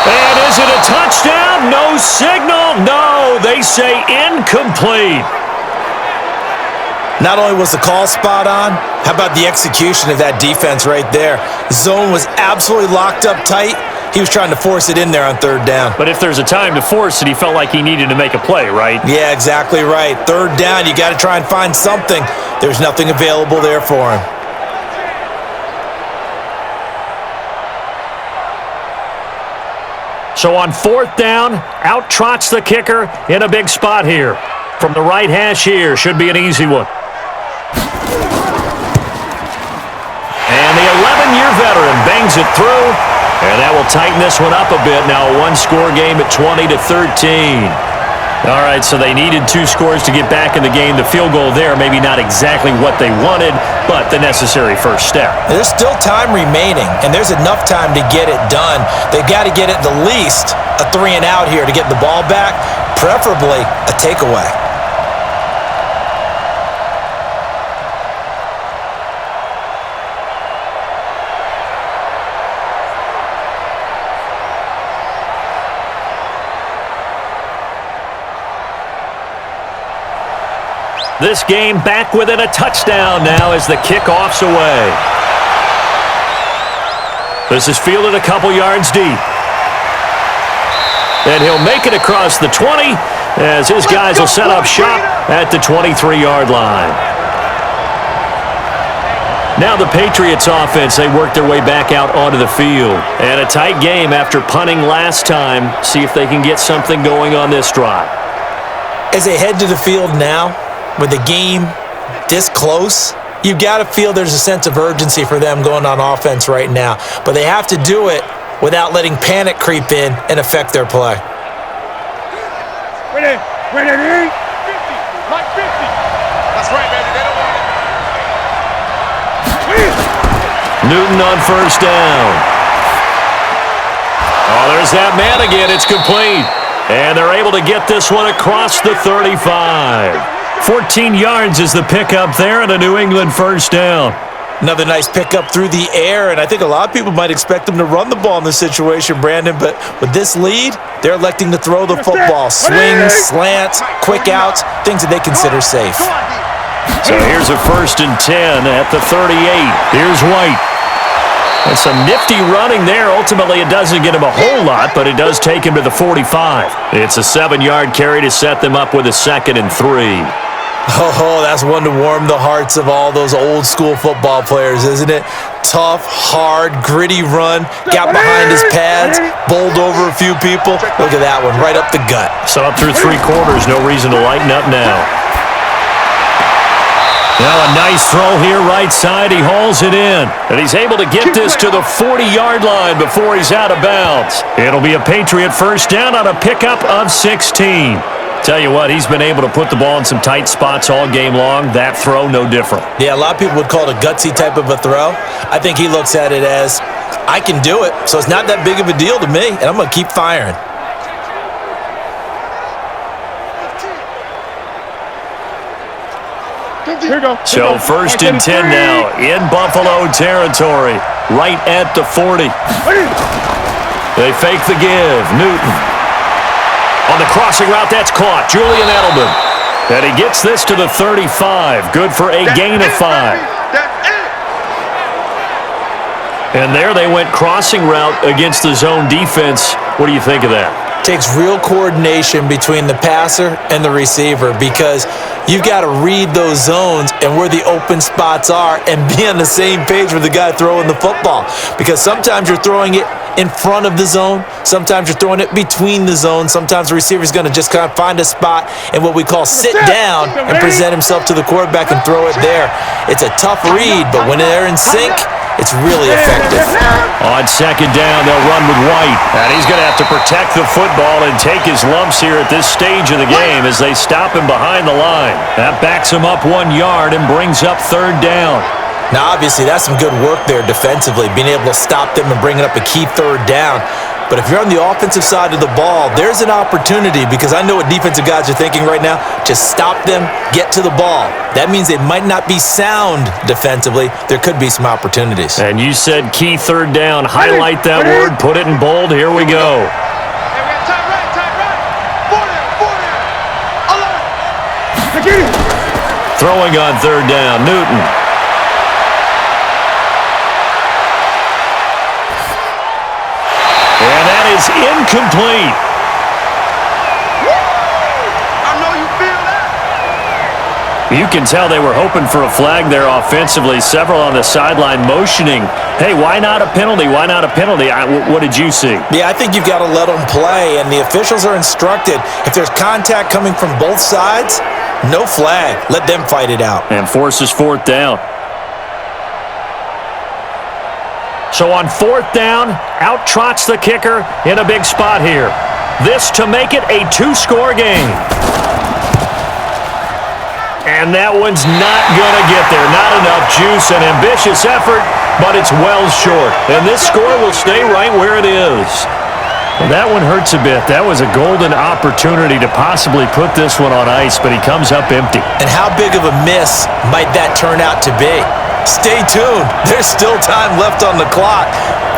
And is it a touchdown? No signal, no, they say incomplete. Not only was the call spot on, how about the execution of that defense right there? Zone was absolutely locked up tight. He was trying to force it in there on 3rd down. But if there's a time to force it, he felt like he needed to make a play, right? Yeah, exactly right. 3rd down, you got to try and find something. There's nothing available there for him. So on 4th down, out trots the kicker in a big spot here. From the right hash here, should be an easy one. And the 11-year veteran bangs it through. And that will tighten this one up a bit. Now a one-score game at 20-13. All right, so they needed 2 scores to get back in the game. The field goal there, maybe not exactly what they wanted, but the necessary first step. There's still time remaining, and there's enough time to get it done. They've got to get at the least a 3 and out here to get the ball back, preferably a takeaway. This game back within a touchdown now as the kickoff's away. This is fielded a couple yards deep. And he'll make it across the 20 as his guys will set up shop at the 23-yard line. Now the Patriots offense, they work their way back out onto the field. And a tight game after punting last time. See if they can get something going on this drive. As they head to the field now, with the game this close, you've got to feel there's a sense of urgency for them going on offense right now. But they have to do it without letting panic creep in and affect their play. Ready, 50, like 50. That's right, baby. They don't want it. Newton on 1st down. Oh, there's that man again. It's complete. And they're able to get this one across the 35. 14 yards is the pickup there and a New England first down. Another nice pickup through the air, and I think a lot of people might expect them to run the ball in this situation, Brandon, but with this lead, they're electing to throw the football. Swings, slants, quick outs, things that they consider safe. So here's a 1st and 10 at the 38. Here's White. And some nifty running there. Ultimately, it doesn't get him a whole lot, but it does take him to the 45. It's a 7-yard carry to set them up with a 2nd and 3. Oh, that's one to warm the hearts of all those old-school football players, isn't it? Tough, hard, gritty run, got behind his pads, bowled over a few people. Look at that one, right up the gut. So up through 3 quarters, no reason to lighten up now. Now a nice throw here right side. He hauls it in. And he's able to get this to the 40-yard line before he's out of bounds. It'll be a Patriot first down on a pickup of 16. Tell you what, he's been able to put the ball in some tight spots all game long. That throw, no different. Yeah, a lot of people would call it a gutsy type of a throw. I think he looks at it as, I can do it, so it's not that big of a deal to me, and I'm going to keep firing. So 1st and 10 now in Buffalo territory, right at the 40. They fake the give. Newton. On the crossing route, that's caught. Julian Edelman. And he gets this to the 35. Good for a gain of 5. And there they went crossing route against the zone defense. What do you think of that? Takes real coordination between the passer and the receiver because you've got to read those zones and where the open spots are and be on the same page with the guy throwing the football. Because sometimes you're throwing it in front of the zone. Sometimes you're throwing it between the zones. Sometimes the receiver's going to just kind of find a spot and what we call sit down and present himself to the quarterback and throw it there. It's a tough read, but when they're in sync, it's really effective. On 2nd down, they'll run with White. And he's going to have to protect the football and take his lumps here at this stage of the game as they stop him behind the line. That backs him up 1 yard and brings up 3rd down. Now, obviously, that's some good work there defensively, being able to stop them and bringing up a key 3rd down. But if you're on the offensive side of the ball, there's an opportunity because I know what defensive guys are thinking right now. Just stop them, get to the ball. That means they might not be sound defensively. There could be some opportunities. And you said key 3rd down. Highlight that word. Put it in bold. Here we go. Throwing on 3rd down. Newton. And that is incomplete. I know you feel that. You can tell they were hoping for a flag there offensively. Several on the sideline motioning, hey, why not a penalty? Why not a penalty? What did you see? Yeah, I think you've got to let them play, and the officials are instructed. If there's contact coming from both sides, no flag. Let them fight it out. And forces 4th down. So on 4th down, out trots the kicker in a big spot here. This to make it a 2-score game. And that one's not going to get there. Not enough juice, an ambitious effort, but it's well short. And this score will stay right where it is. Well, that one hurts a bit. That was a golden opportunity to possibly put this one on ice, but he comes up empty. And how big of a miss might that turn out to be? Stay tuned. There's still time left on the clock.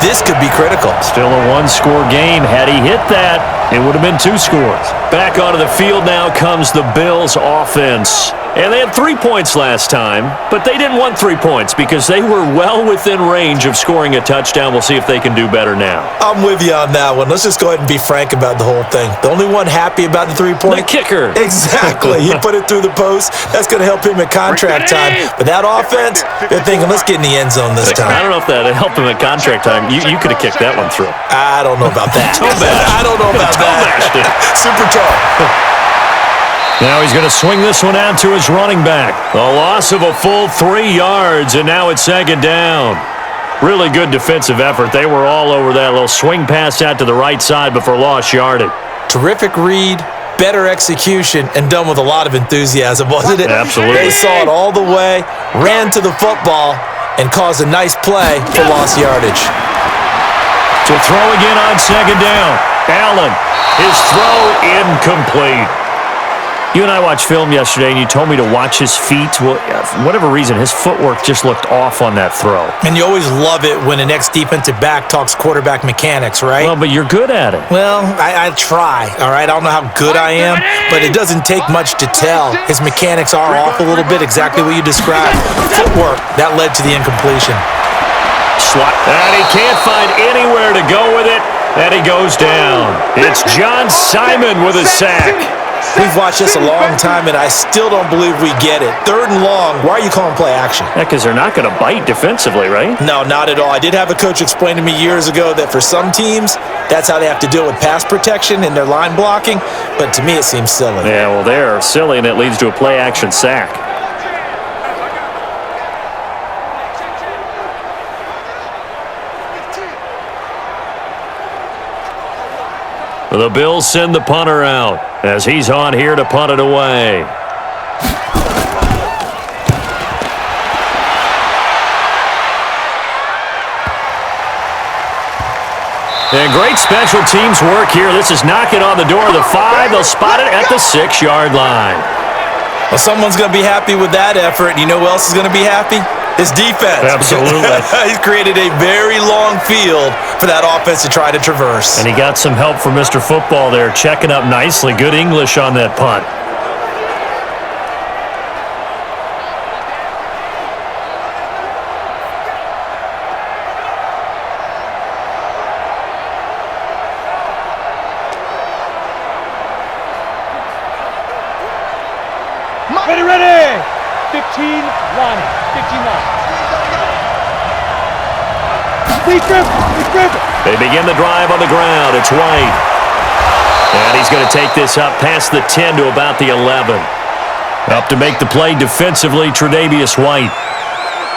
This could be critical. Still a 1-score game. Had he hit that, it would have been 2 scores. Back onto the field now comes the Bills offense. And they had 3 points last time, but they didn't want 3 points because they were well within range of scoring a touchdown. We'll see if they can do better now. I'm with you on that one. Let's just go ahead and be frank about the whole thing. The only one happy about the 3-point? The kicker. Exactly. He put it through the post. That's going to help him at contract time. But that offense, they're thinking, let's get in the end zone this time. I don't know if that helped him at contract time. You could have kicked that one through. I don't know about that. I don't know about that. Super tall. Now he's going to swing this one out to his running back. A loss of a full 3 yards, and now it's 2nd down. Really good defensive effort. They were all over that little swing pass out to the right side before lost yardage. Terrific read, better execution, and done with a lot of enthusiasm, wasn't it? Absolutely. They saw it all the way, ran to the football, and caused a nice play for lost yardage. To throw again on 2nd down. Allen, his throw incomplete. You and I watched film yesterday, and you told me to watch his feet. Well, for whatever reason, his footwork just looked off on that throw. And you always love it when an ex-defensive back talks quarterback mechanics, right? Well, but you're good at it. Well, I try, all right? I don't know how good I am, but it doesn't take much to tell. His mechanics are off a little bit, exactly what you described. Footwork, that led to the incompletion. Slot. And he can't find anywhere to go with it, and he goes down. It's John Simon with a sack. We've watched this a long time, and I still don't believe we get it. 3rd and long, why are you calling play action? Yeah, because they're not going to bite defensively, right? No, not at all. I did have a coach explain to me years ago that for some teams, that's how they have to deal with pass protection and their line blocking, but to me it seems silly. Yeah, well, they're silly, and it leads to a play action sack. The Bills send the punter out as he's on here to punt it away. And great special teams work here. This is knocking on the door of the 5. They'll spot it at the 6-yard line. Well, someone's going to be happy with that effort. And you know who else is going to be happy? His defense. Absolutely. He's created a very long field for that offense to try to traverse. And he got some help from Mr. Football there, checking up nicely. Good English on that punt. Ready! 15 line. 15 line. They begin the drive on the ground. It's White. And he's going to take this up past the 10 to about the 11. Up to make the play defensively, Tre'Davious White.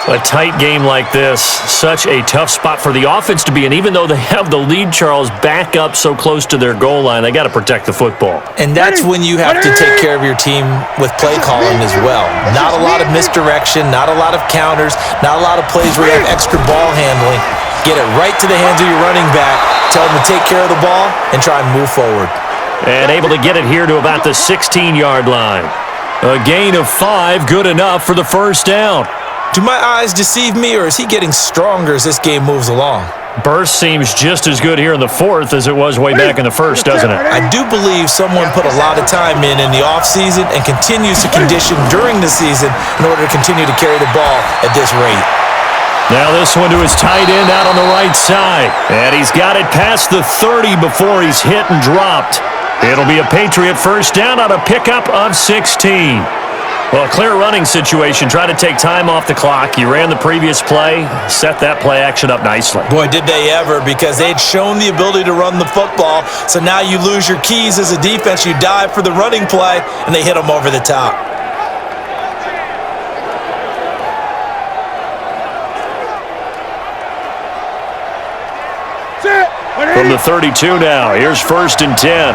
A tight game like this, such a tough spot for the offense to be in. Even though they have the lead, Charles, back up so close to their goal line, they got to protect the football. And that's when you have to take care of your team with play calling as well. Not a lot of misdirection, not a lot of counters, not a lot of plays where you have extra ball handling. Get it right to the hands of your running back, tell them to take care of the ball, and try and move forward. And able to get it here to about the 16-yard line. A gain of 5, good enough for the first down. Do my eyes deceive me, or is he getting stronger as this game moves along? Burst seems just as good here in the 4th as it was way back in the 1st, doesn't it? I do believe someone put a lot of time in the offseason and continues to condition during the season in order to continue to carry the ball at this rate. Now this one to his tight end out on the right side. And he's got it past the 30 before he's hit and dropped. It'll be a Patriot first down on a pickup of 16. Well, a clear running situation. Try to take time off the clock. You ran the previous play, set that play action up nicely. Boy, did they ever, because they had shown the ability to run the football. So now you lose your keys as a defense. You dive for the running play, and they hit them over the top. From the 32 now, here's 1st and 10.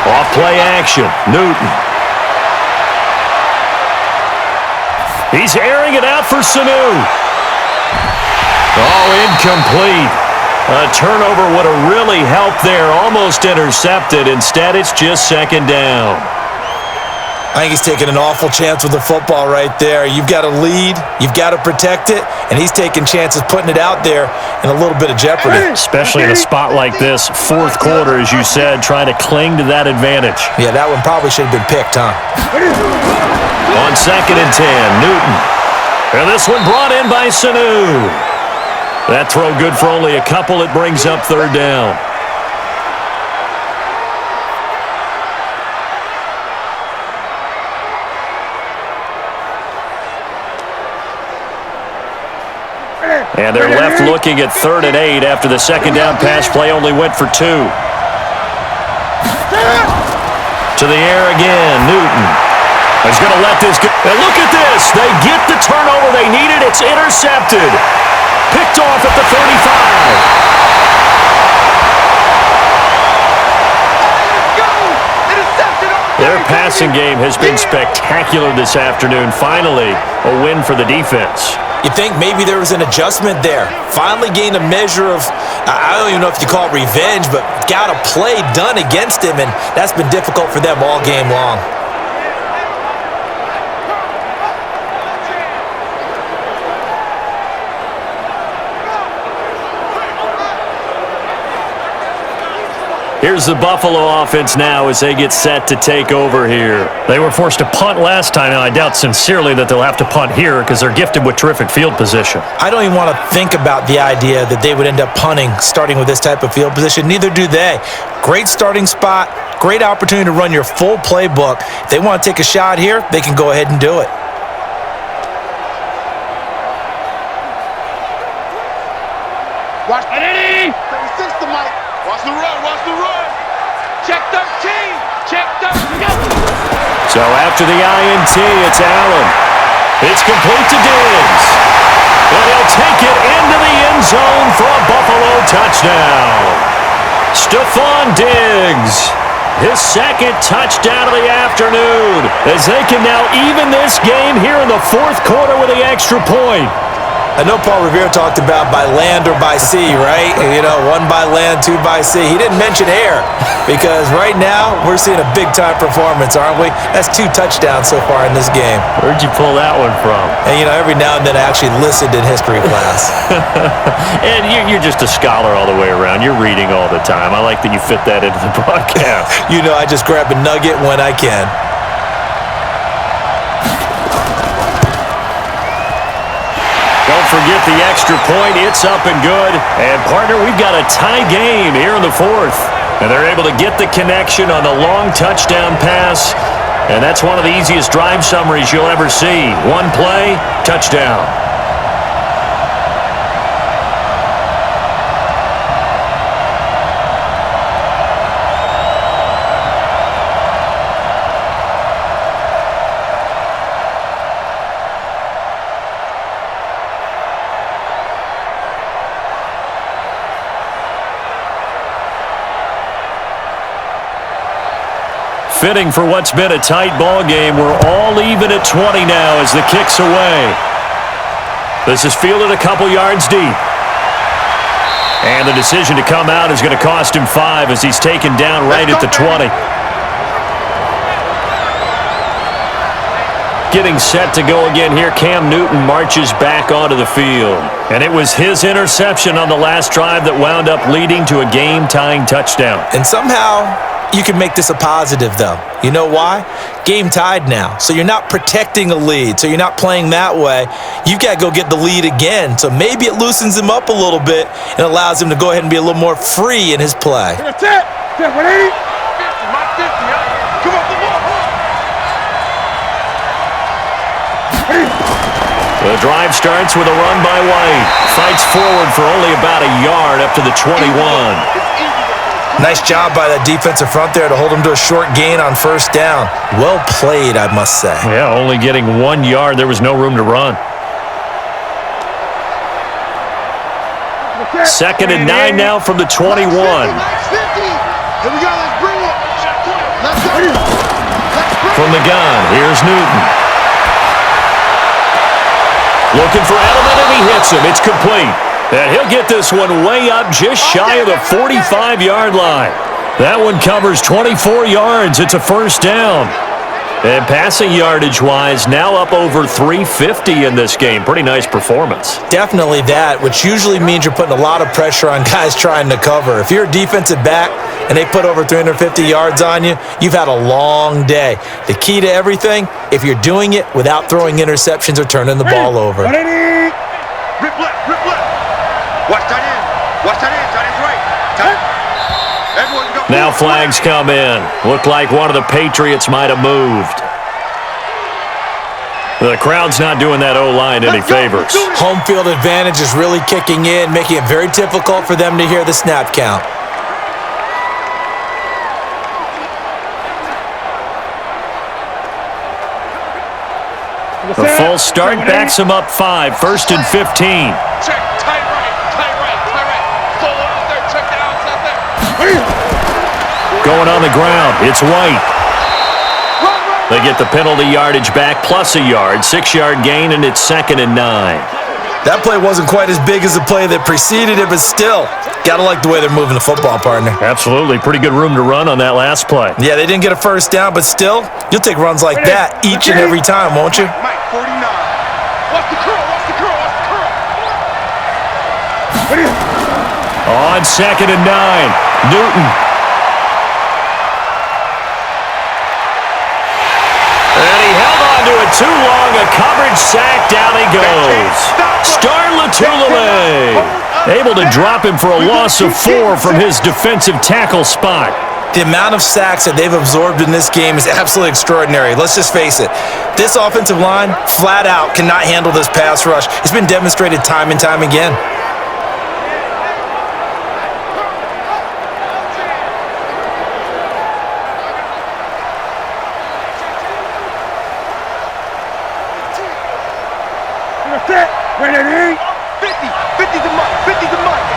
Off play action, Newton. He's airing it out for Sanu. Oh, incomplete. A turnover would have really helped there. Almost intercepted. Instead, it's just 2nd down. I think he's taking an awful chance with the football right there. You've got to lead, you've got to protect it, and he's taking chances putting it out there in a little bit of jeopardy. Especially in a spot like this, 4th quarter, as you said, trying to cling to that advantage. Yeah, that one probably should have been picked, huh? On 2nd and 10, Newton. And this one brought in by Sanu. That throw good for only a couple. It brings up 3rd down. And they're left looking at 3rd and 8 after the 2nd down pass play only went for 2. To the air again, Newton. He's going to let this go. And look at this. They get the turnover they needed. It's intercepted. Picked off at the 35. Their passing game has been spectacular this afternoon. Finally, a win for the defense. You think maybe there was an adjustment there. Finally gained a measure of, I don't even know if you call it revenge, but got a play done against him, and that's been difficult for them all game long. Here's the Buffalo offense now as they get set to take over here. They were forced to punt last time, and I doubt sincerely that they'll have to punt here because they're gifted with terrific field position. I don't even want to think about the idea that they would end up punting starting with this type of field position. Neither do they. Great starting spot, great opportunity to run your full playbook. If they want to take a shot here, they can go ahead and do it. Watch the 36 to Mike. Watch the run, watch the run. Check 13, check 13. So after the INT, it's Allen. It's complete to Diggs. And he'll take it into the end zone for a Buffalo touchdown. Stephon Diggs, his second touchdown of the afternoon, as they can now even this game here in the fourth quarter with the extra point. I know Paul Revere talked about by land or by sea, right? You know, one by land, two by sea. He didn't mention air because right now we're seeing a big-time performance, aren't we? That's 2 touchdowns so far in this game. Where'd you pull that one from? And, you know, every now and then I actually listened in history class. And you're just a scholar all the way around. You're reading all the time. I like that you fit that into the broadcast. You know, I just grab a nugget when I can. Don't forget the extra point. It's up and good. And, partner, we've got a tie game here in the fourth. And they're able to get the connection on the long touchdown pass. And that's one of the easiest drive summaries you'll ever see. One play, touchdown. Fitting for what's been a tight ball game. We're all even at 20 now as the kick's away. This is fielded a couple yards deep. And the decision to come out is going to cost him 5 as he's taken down right at the 20. Getting set to go again here, Cam Newton marches back onto the field. And it was his interception on the last drive that wound up leading to a game-tying touchdown. And somehow you can make this a positive, though. You know why? Game tied now. So you're not protecting a lead. So you're not playing that way. You've got to go get the lead again. So maybe it loosens him up a little bit and allows him to go ahead and be a little more free in his play. That's it. 180. 50, my 50. Come on, come on. The drive starts with a run by White. Fights forward for only about a yard up to the 21. Nice job by that defensive front there to hold him to a short gain on first down. Well played, I must say. Yeah, only getting 1 yard. There was no room to run. 2nd and 9 now from the 21. Here we go, let's bring it. Let's go. From the gun, here's Newton. Looking for Edelman, and he hits him. It's complete. And he'll get this one way up just shy of the 45-yard line. That one covers 24 yards. It's a first down. And passing yardage-wise, now up over 350 in this game. Pretty nice performance. Definitely that, which usually means you're putting a lot of pressure on guys trying to cover. If you're a defensive back and they put over 350 yards on you, you've had a long day. The key to everything, if you're doing it without throwing interceptions or turning the ball over. Rip left, rip left. Watch tight end. Watch tight end. Tight end's right. Tight end. Everyone go. Now flags come in. Looked like one of the Patriots might have moved. The crowd's not doing that O-line any favors. Home field advantage is really kicking in, making it very difficult for them to hear the snap count. The false start backs him up 5. 1st and 15. Check, tight right, tight right, tight right. Solo out there, check the outside there. Going on the ground, it's White. They get the penalty yardage back plus a yard. 6-yard gain, and it's 2nd and 9. That play wasn't quite as big as the play that preceded it, but still, gotta like the way they're moving the football, partner. Absolutely. Pretty good room to run on that last play. Yeah, they didn't get a first down, but still, you'll take runs like that each and every time, won't you? Mike, 49. Watch the curl, watch the curl, watch the curl. On 2nd and 9, Newton. And he held on to it too long. A coverage sack. Down he goes. Star Latulele able to drop him for a loss of 4 from his defensive tackle spot. The amount of sacks that they've absorbed in this game is absolutely extraordinary. Let's just face it. This offensive line, flat out, cannot handle this pass rush. It's been demonstrated time and time again. Ready? 50. 50 to Mike. 50 to Mike.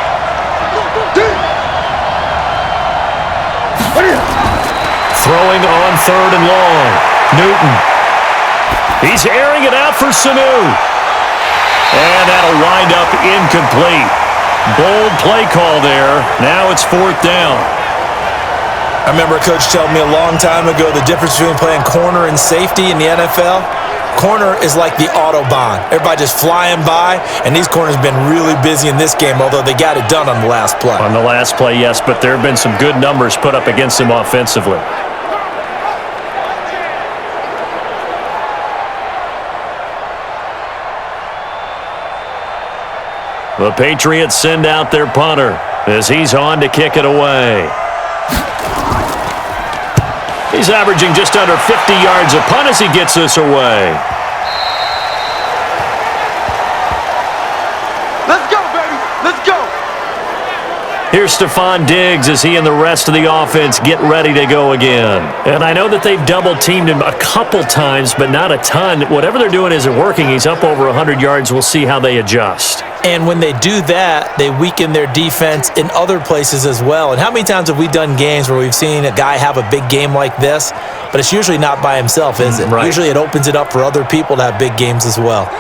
Throwing on 3rd and long. Newton. He's airing it out for Sanu. And that'll wind up incomplete. Bold play call there. Now it's 4th down. I remember a coach telling me a long time ago the difference between playing corner and safety in the NFL. Corner is like the Autobahn. Everybody just flying by, and these corners have been really busy in this game, although they got it done on the last play. On the last play, yes, but there have been some good numbers put up against them offensively. The Patriots send out their punter as he's on to kick it away. He's averaging just under 50 yards a punt as he gets this away. Let's go, baby. Let's go. Here's Stephon Diggs as he and the rest of the offense get ready to go again. And I know that they've double-teamed him a couple times, but not a ton. Whatever they're doing isn't working. He's up over 100 yards. We'll see how they adjust. And when they do that, they weaken their defense in other places as well. And how many times have we done games where we've seen a guy have a big game like this, but it's usually not by himself, is it? Right. Usually it opens it up for other people to have big games as well.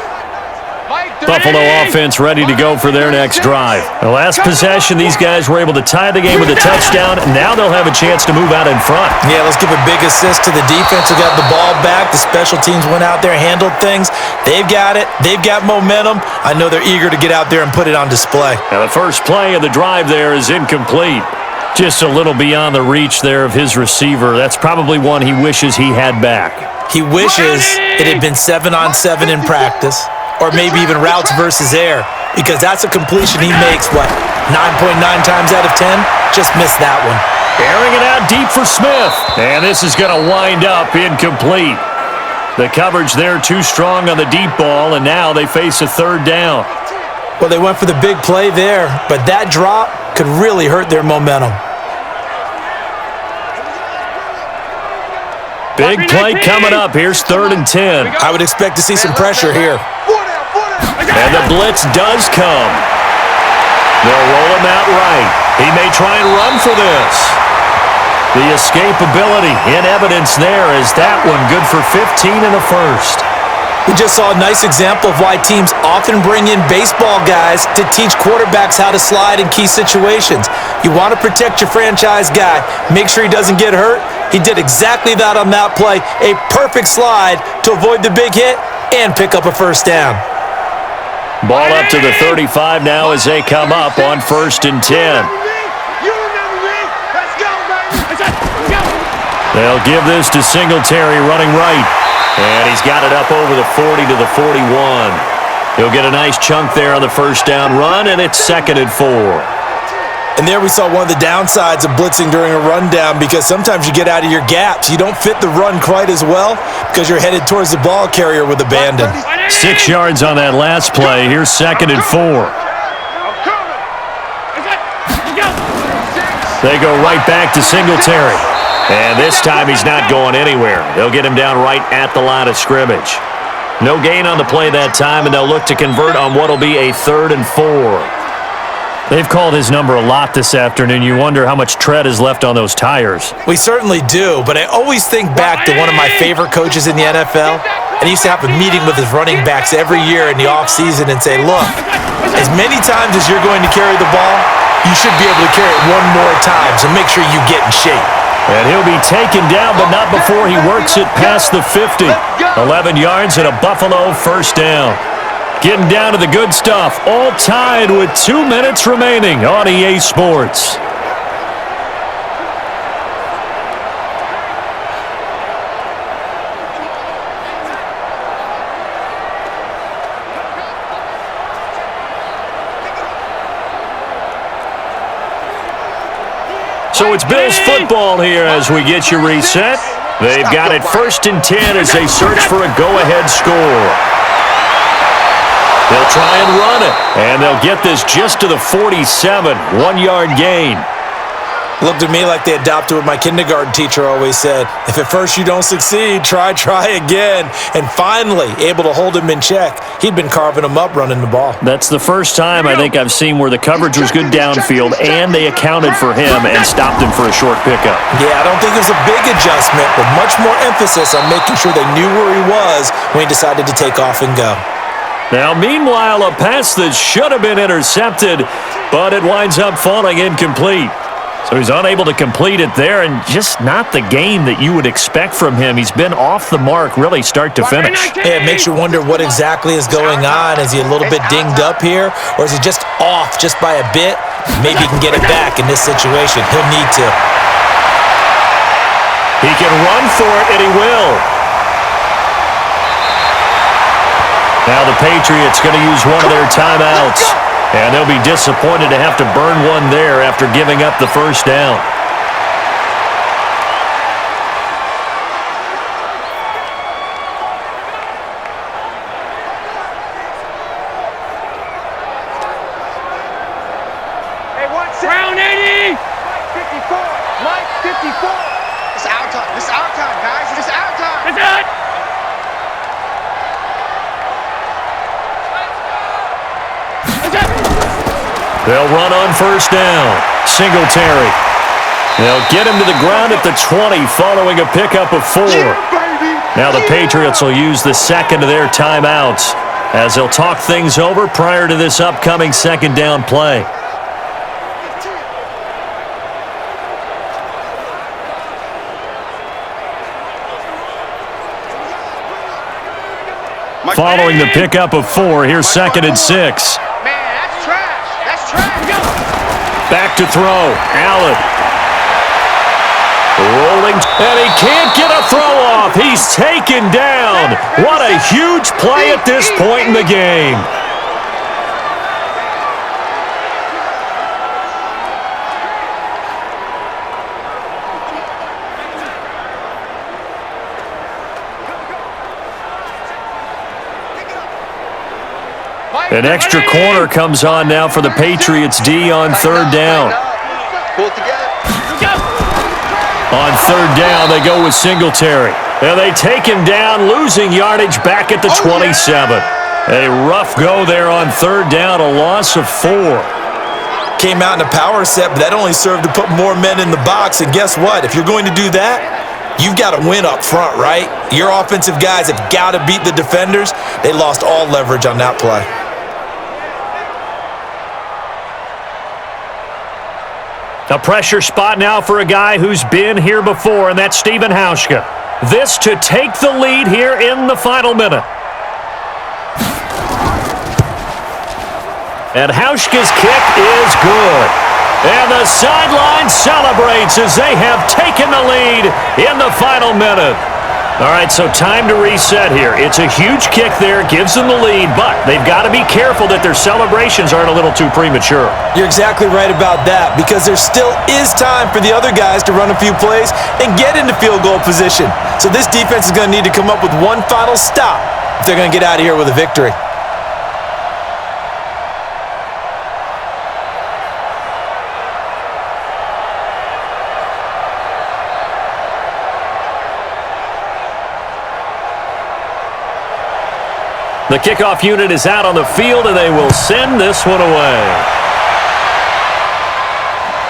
Buffalo offense ready to go for their next drive. The last possession, these guys were able to tie the game with a touchdown. Now they'll have a chance to move out in front. Yeah, let's give a big assist to the defense who got the ball back. The special teams went out there, handled things. They've got it. They've got momentum. I know they're eager to get out there and put it on display. Now the first play of the drive there is incomplete. Just a little beyond the reach there of his receiver. That's probably one he wishes he had back. He wishes it had been 7-on-7 in practice, or maybe even routes versus air, because that's a completion he makes, 9.9 times out of 10? Just missed that one. Airing it out deep for Smith. And this is going to wind up incomplete. The coverage there too strong on the deep ball, and now they face a 3rd down. Well, they went for the big play there, but that drop could really hurt their momentum. Big play coming up. Here's 3rd and 10. I would expect to see some pressure here. And the blitz does come. They'll roll him out right. He may try and run for this. The escapability in evidence there is that one good for 15 in the first. We just saw a nice example of why teams often bring in baseball guys to teach quarterbacks how to slide in key situations. You want to protect your franchise guy. Make sure he doesn't get hurt. He did exactly that on that play. A perfect slide to avoid the big hit and pick up a first down. Ball up to the 35 now as they come up on 1st and 10. They'll give this to Singletary running right. And he's got it up over the 40 to the 41. He'll get a nice chunk there on the first down run, and it's 2nd and 4. And there we saw one of the downsides of blitzing during a rundown, because sometimes you get out of your gaps. You don't fit the run quite as well because you're headed towards the ball carrier with abandon. 6 yards on that last play. Here's 2nd and 4. They go right back to Singletary. And this time he's not going anywhere. They'll get him down right at the line of scrimmage. No gain on the play that time, and they'll look to convert on what will be a 3rd and 4. They've called his number a lot this afternoon. You wonder how much tread is left on those tires. We certainly do, but I always think back to one of my favorite coaches in the NFL, And he used to have a meeting with his running backs every year in the offseason and say, look, as many times as you're going to carry the ball, you should be able to carry it one more time, so make sure you get in shape. And he'll be taken down, but not before he works it past the 50. 11 yards and a Buffalo first down. Getting down to the good stuff, all tied with 2 minutes remaining on EA Sports. So it's Bills football here as we get you reset. They've got it 1st and 10 as they search for a go-ahead score. They'll try and run it, and they'll get this just to the 47, 1-yard gain. Looked at me like they adopted what my kindergarten teacher always said. If at first you don't succeed, try again. And finally, able to hold him in check. He'd been carving him up running the ball. That's the first time I think I've seen where the coverage was good downfield and they accounted for him and stopped him for a short pickup. Yeah, I don't think it was a big adjustment, but much more emphasis on making sure they knew where he was when he decided to take off and go. Now, meanwhile, a pass that should have been intercepted, but it winds up falling incomplete. So he's unable to complete it there, and just not the game that you would expect from him. He's been off the mark, really, start to finish. Yeah, it makes you wonder what exactly is going on. Is he a little bit dinged up here, or is he just off just by a bit? Maybe he can get it back in this situation. He'll need to. He can run for it, and he will. Now the Patriots going to use one of their timeouts. And they'll be disappointed to have to burn one there after giving up the first down. Hey, what's it? Round 80! Mike 54! Mike 54! It's our time. It's our time, guys. It's our time. It's it! They'll run on first down. Singletary. They'll get him to the ground at the 20 following a pickup of 4. Now the Patriots will use the second of their timeouts as they'll talk things over prior to this upcoming second down play. Following the pickup of 4, here's 2nd and 6. Back to throw. Allen. Rolling. And he can't get a throw off. He's taken down. What a huge play at this point in the game. An extra corner comes on now for the Patriots D on 3rd down. On 3rd down, they go with Singletary. And they take him down, losing yardage back at the 27. A rough go there on 3rd down, a loss of 4. Came out in a power set, but that only served to put more men in the box. And guess what? If you're going to do that, you've got to win up front, right? Your offensive guys have got to beat the defenders. They lost all leverage on that play. A pressure spot now for a guy who's been here before, and that's Stephen Hauschka. This to take the lead here in the final minute. And Hauschka's kick is good. And the sideline celebrates as they have taken the lead in the final minute. All right, so time to reset here. It's a huge kick there, gives them the lead, but they've got to be careful that their celebrations aren't a little too premature. You're exactly right about that, because there still is time for the other guys to run a few plays and get into field goal position. So this defense is going to need to come up with one final stop if they're going to get out of here with a victory. The kickoff unit is out on the field, and they will send this one away.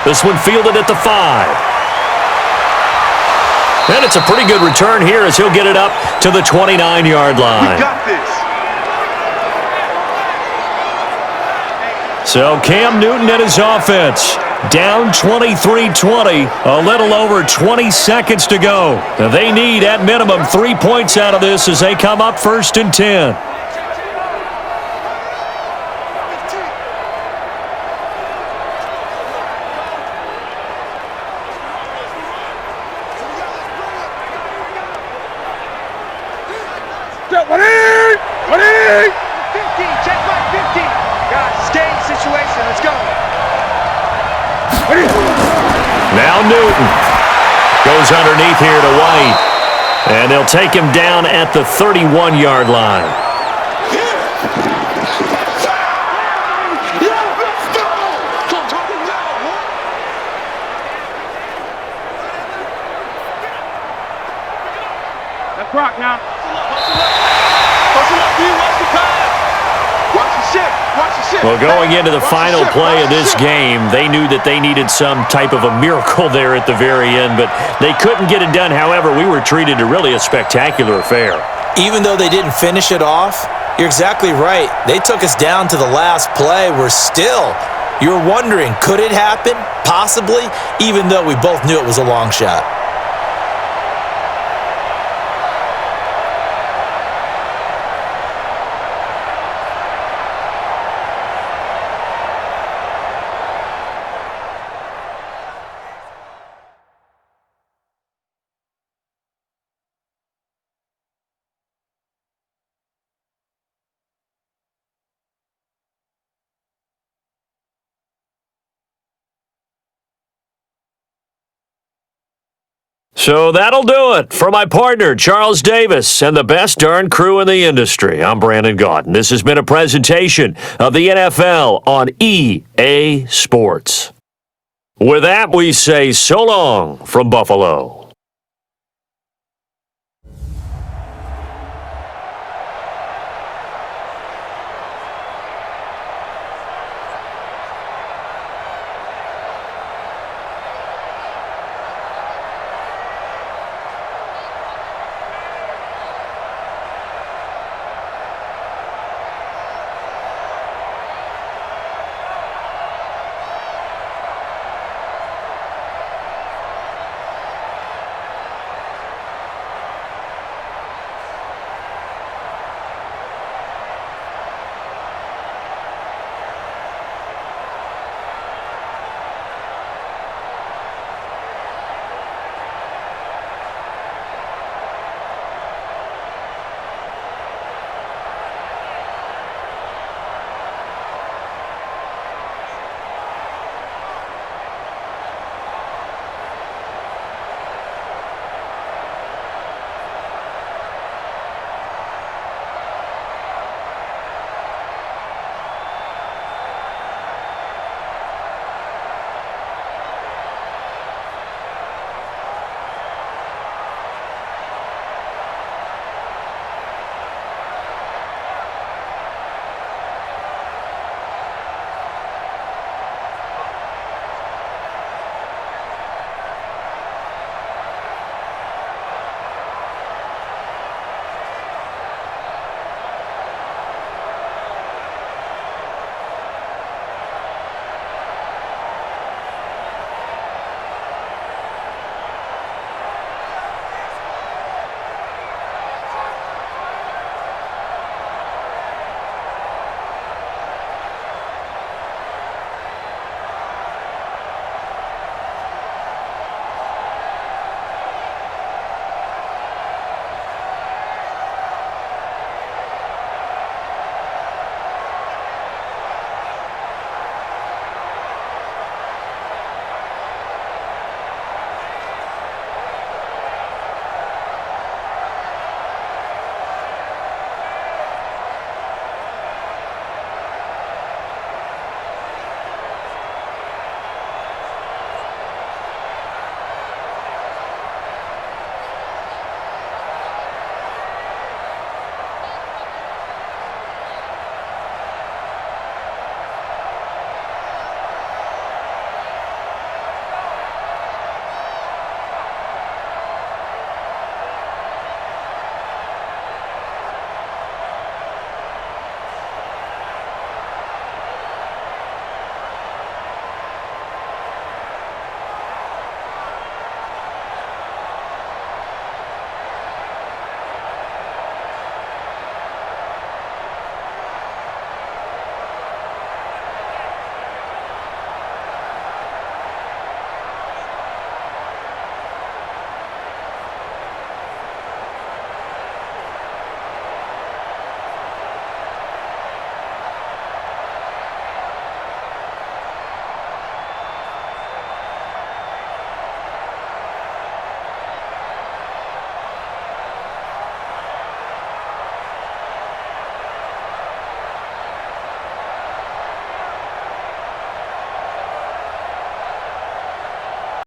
This one fielded at the 5. And it's a pretty good return here as he'll get it up to the 29-yard line. We got this. So Cam Newton and his offense down 23-20, a little over 20 seconds to go. Now they need, at minimum, 3 points out of this as they come up 1st and 10. Now Newton goes underneath here to White, and they'll take him down at the 31-yard line. Let's rock now. Well, going into the final play of this game, they knew that they needed some type of a miracle there at the very end, but they couldn't get it done. However, we were treated to really a spectacular affair. Even though they didn't finish it off, you're exactly right. They took us down to the last play. You're wondering, could it happen? Possibly, even though we both knew it was a long shot. So that'll do it for my partner, Charles Davis, and the best darn crew in the industry. I'm Brandon Gaunt, and this has been a presentation of the NFL on EA Sports. With that, we say so long from Buffalo.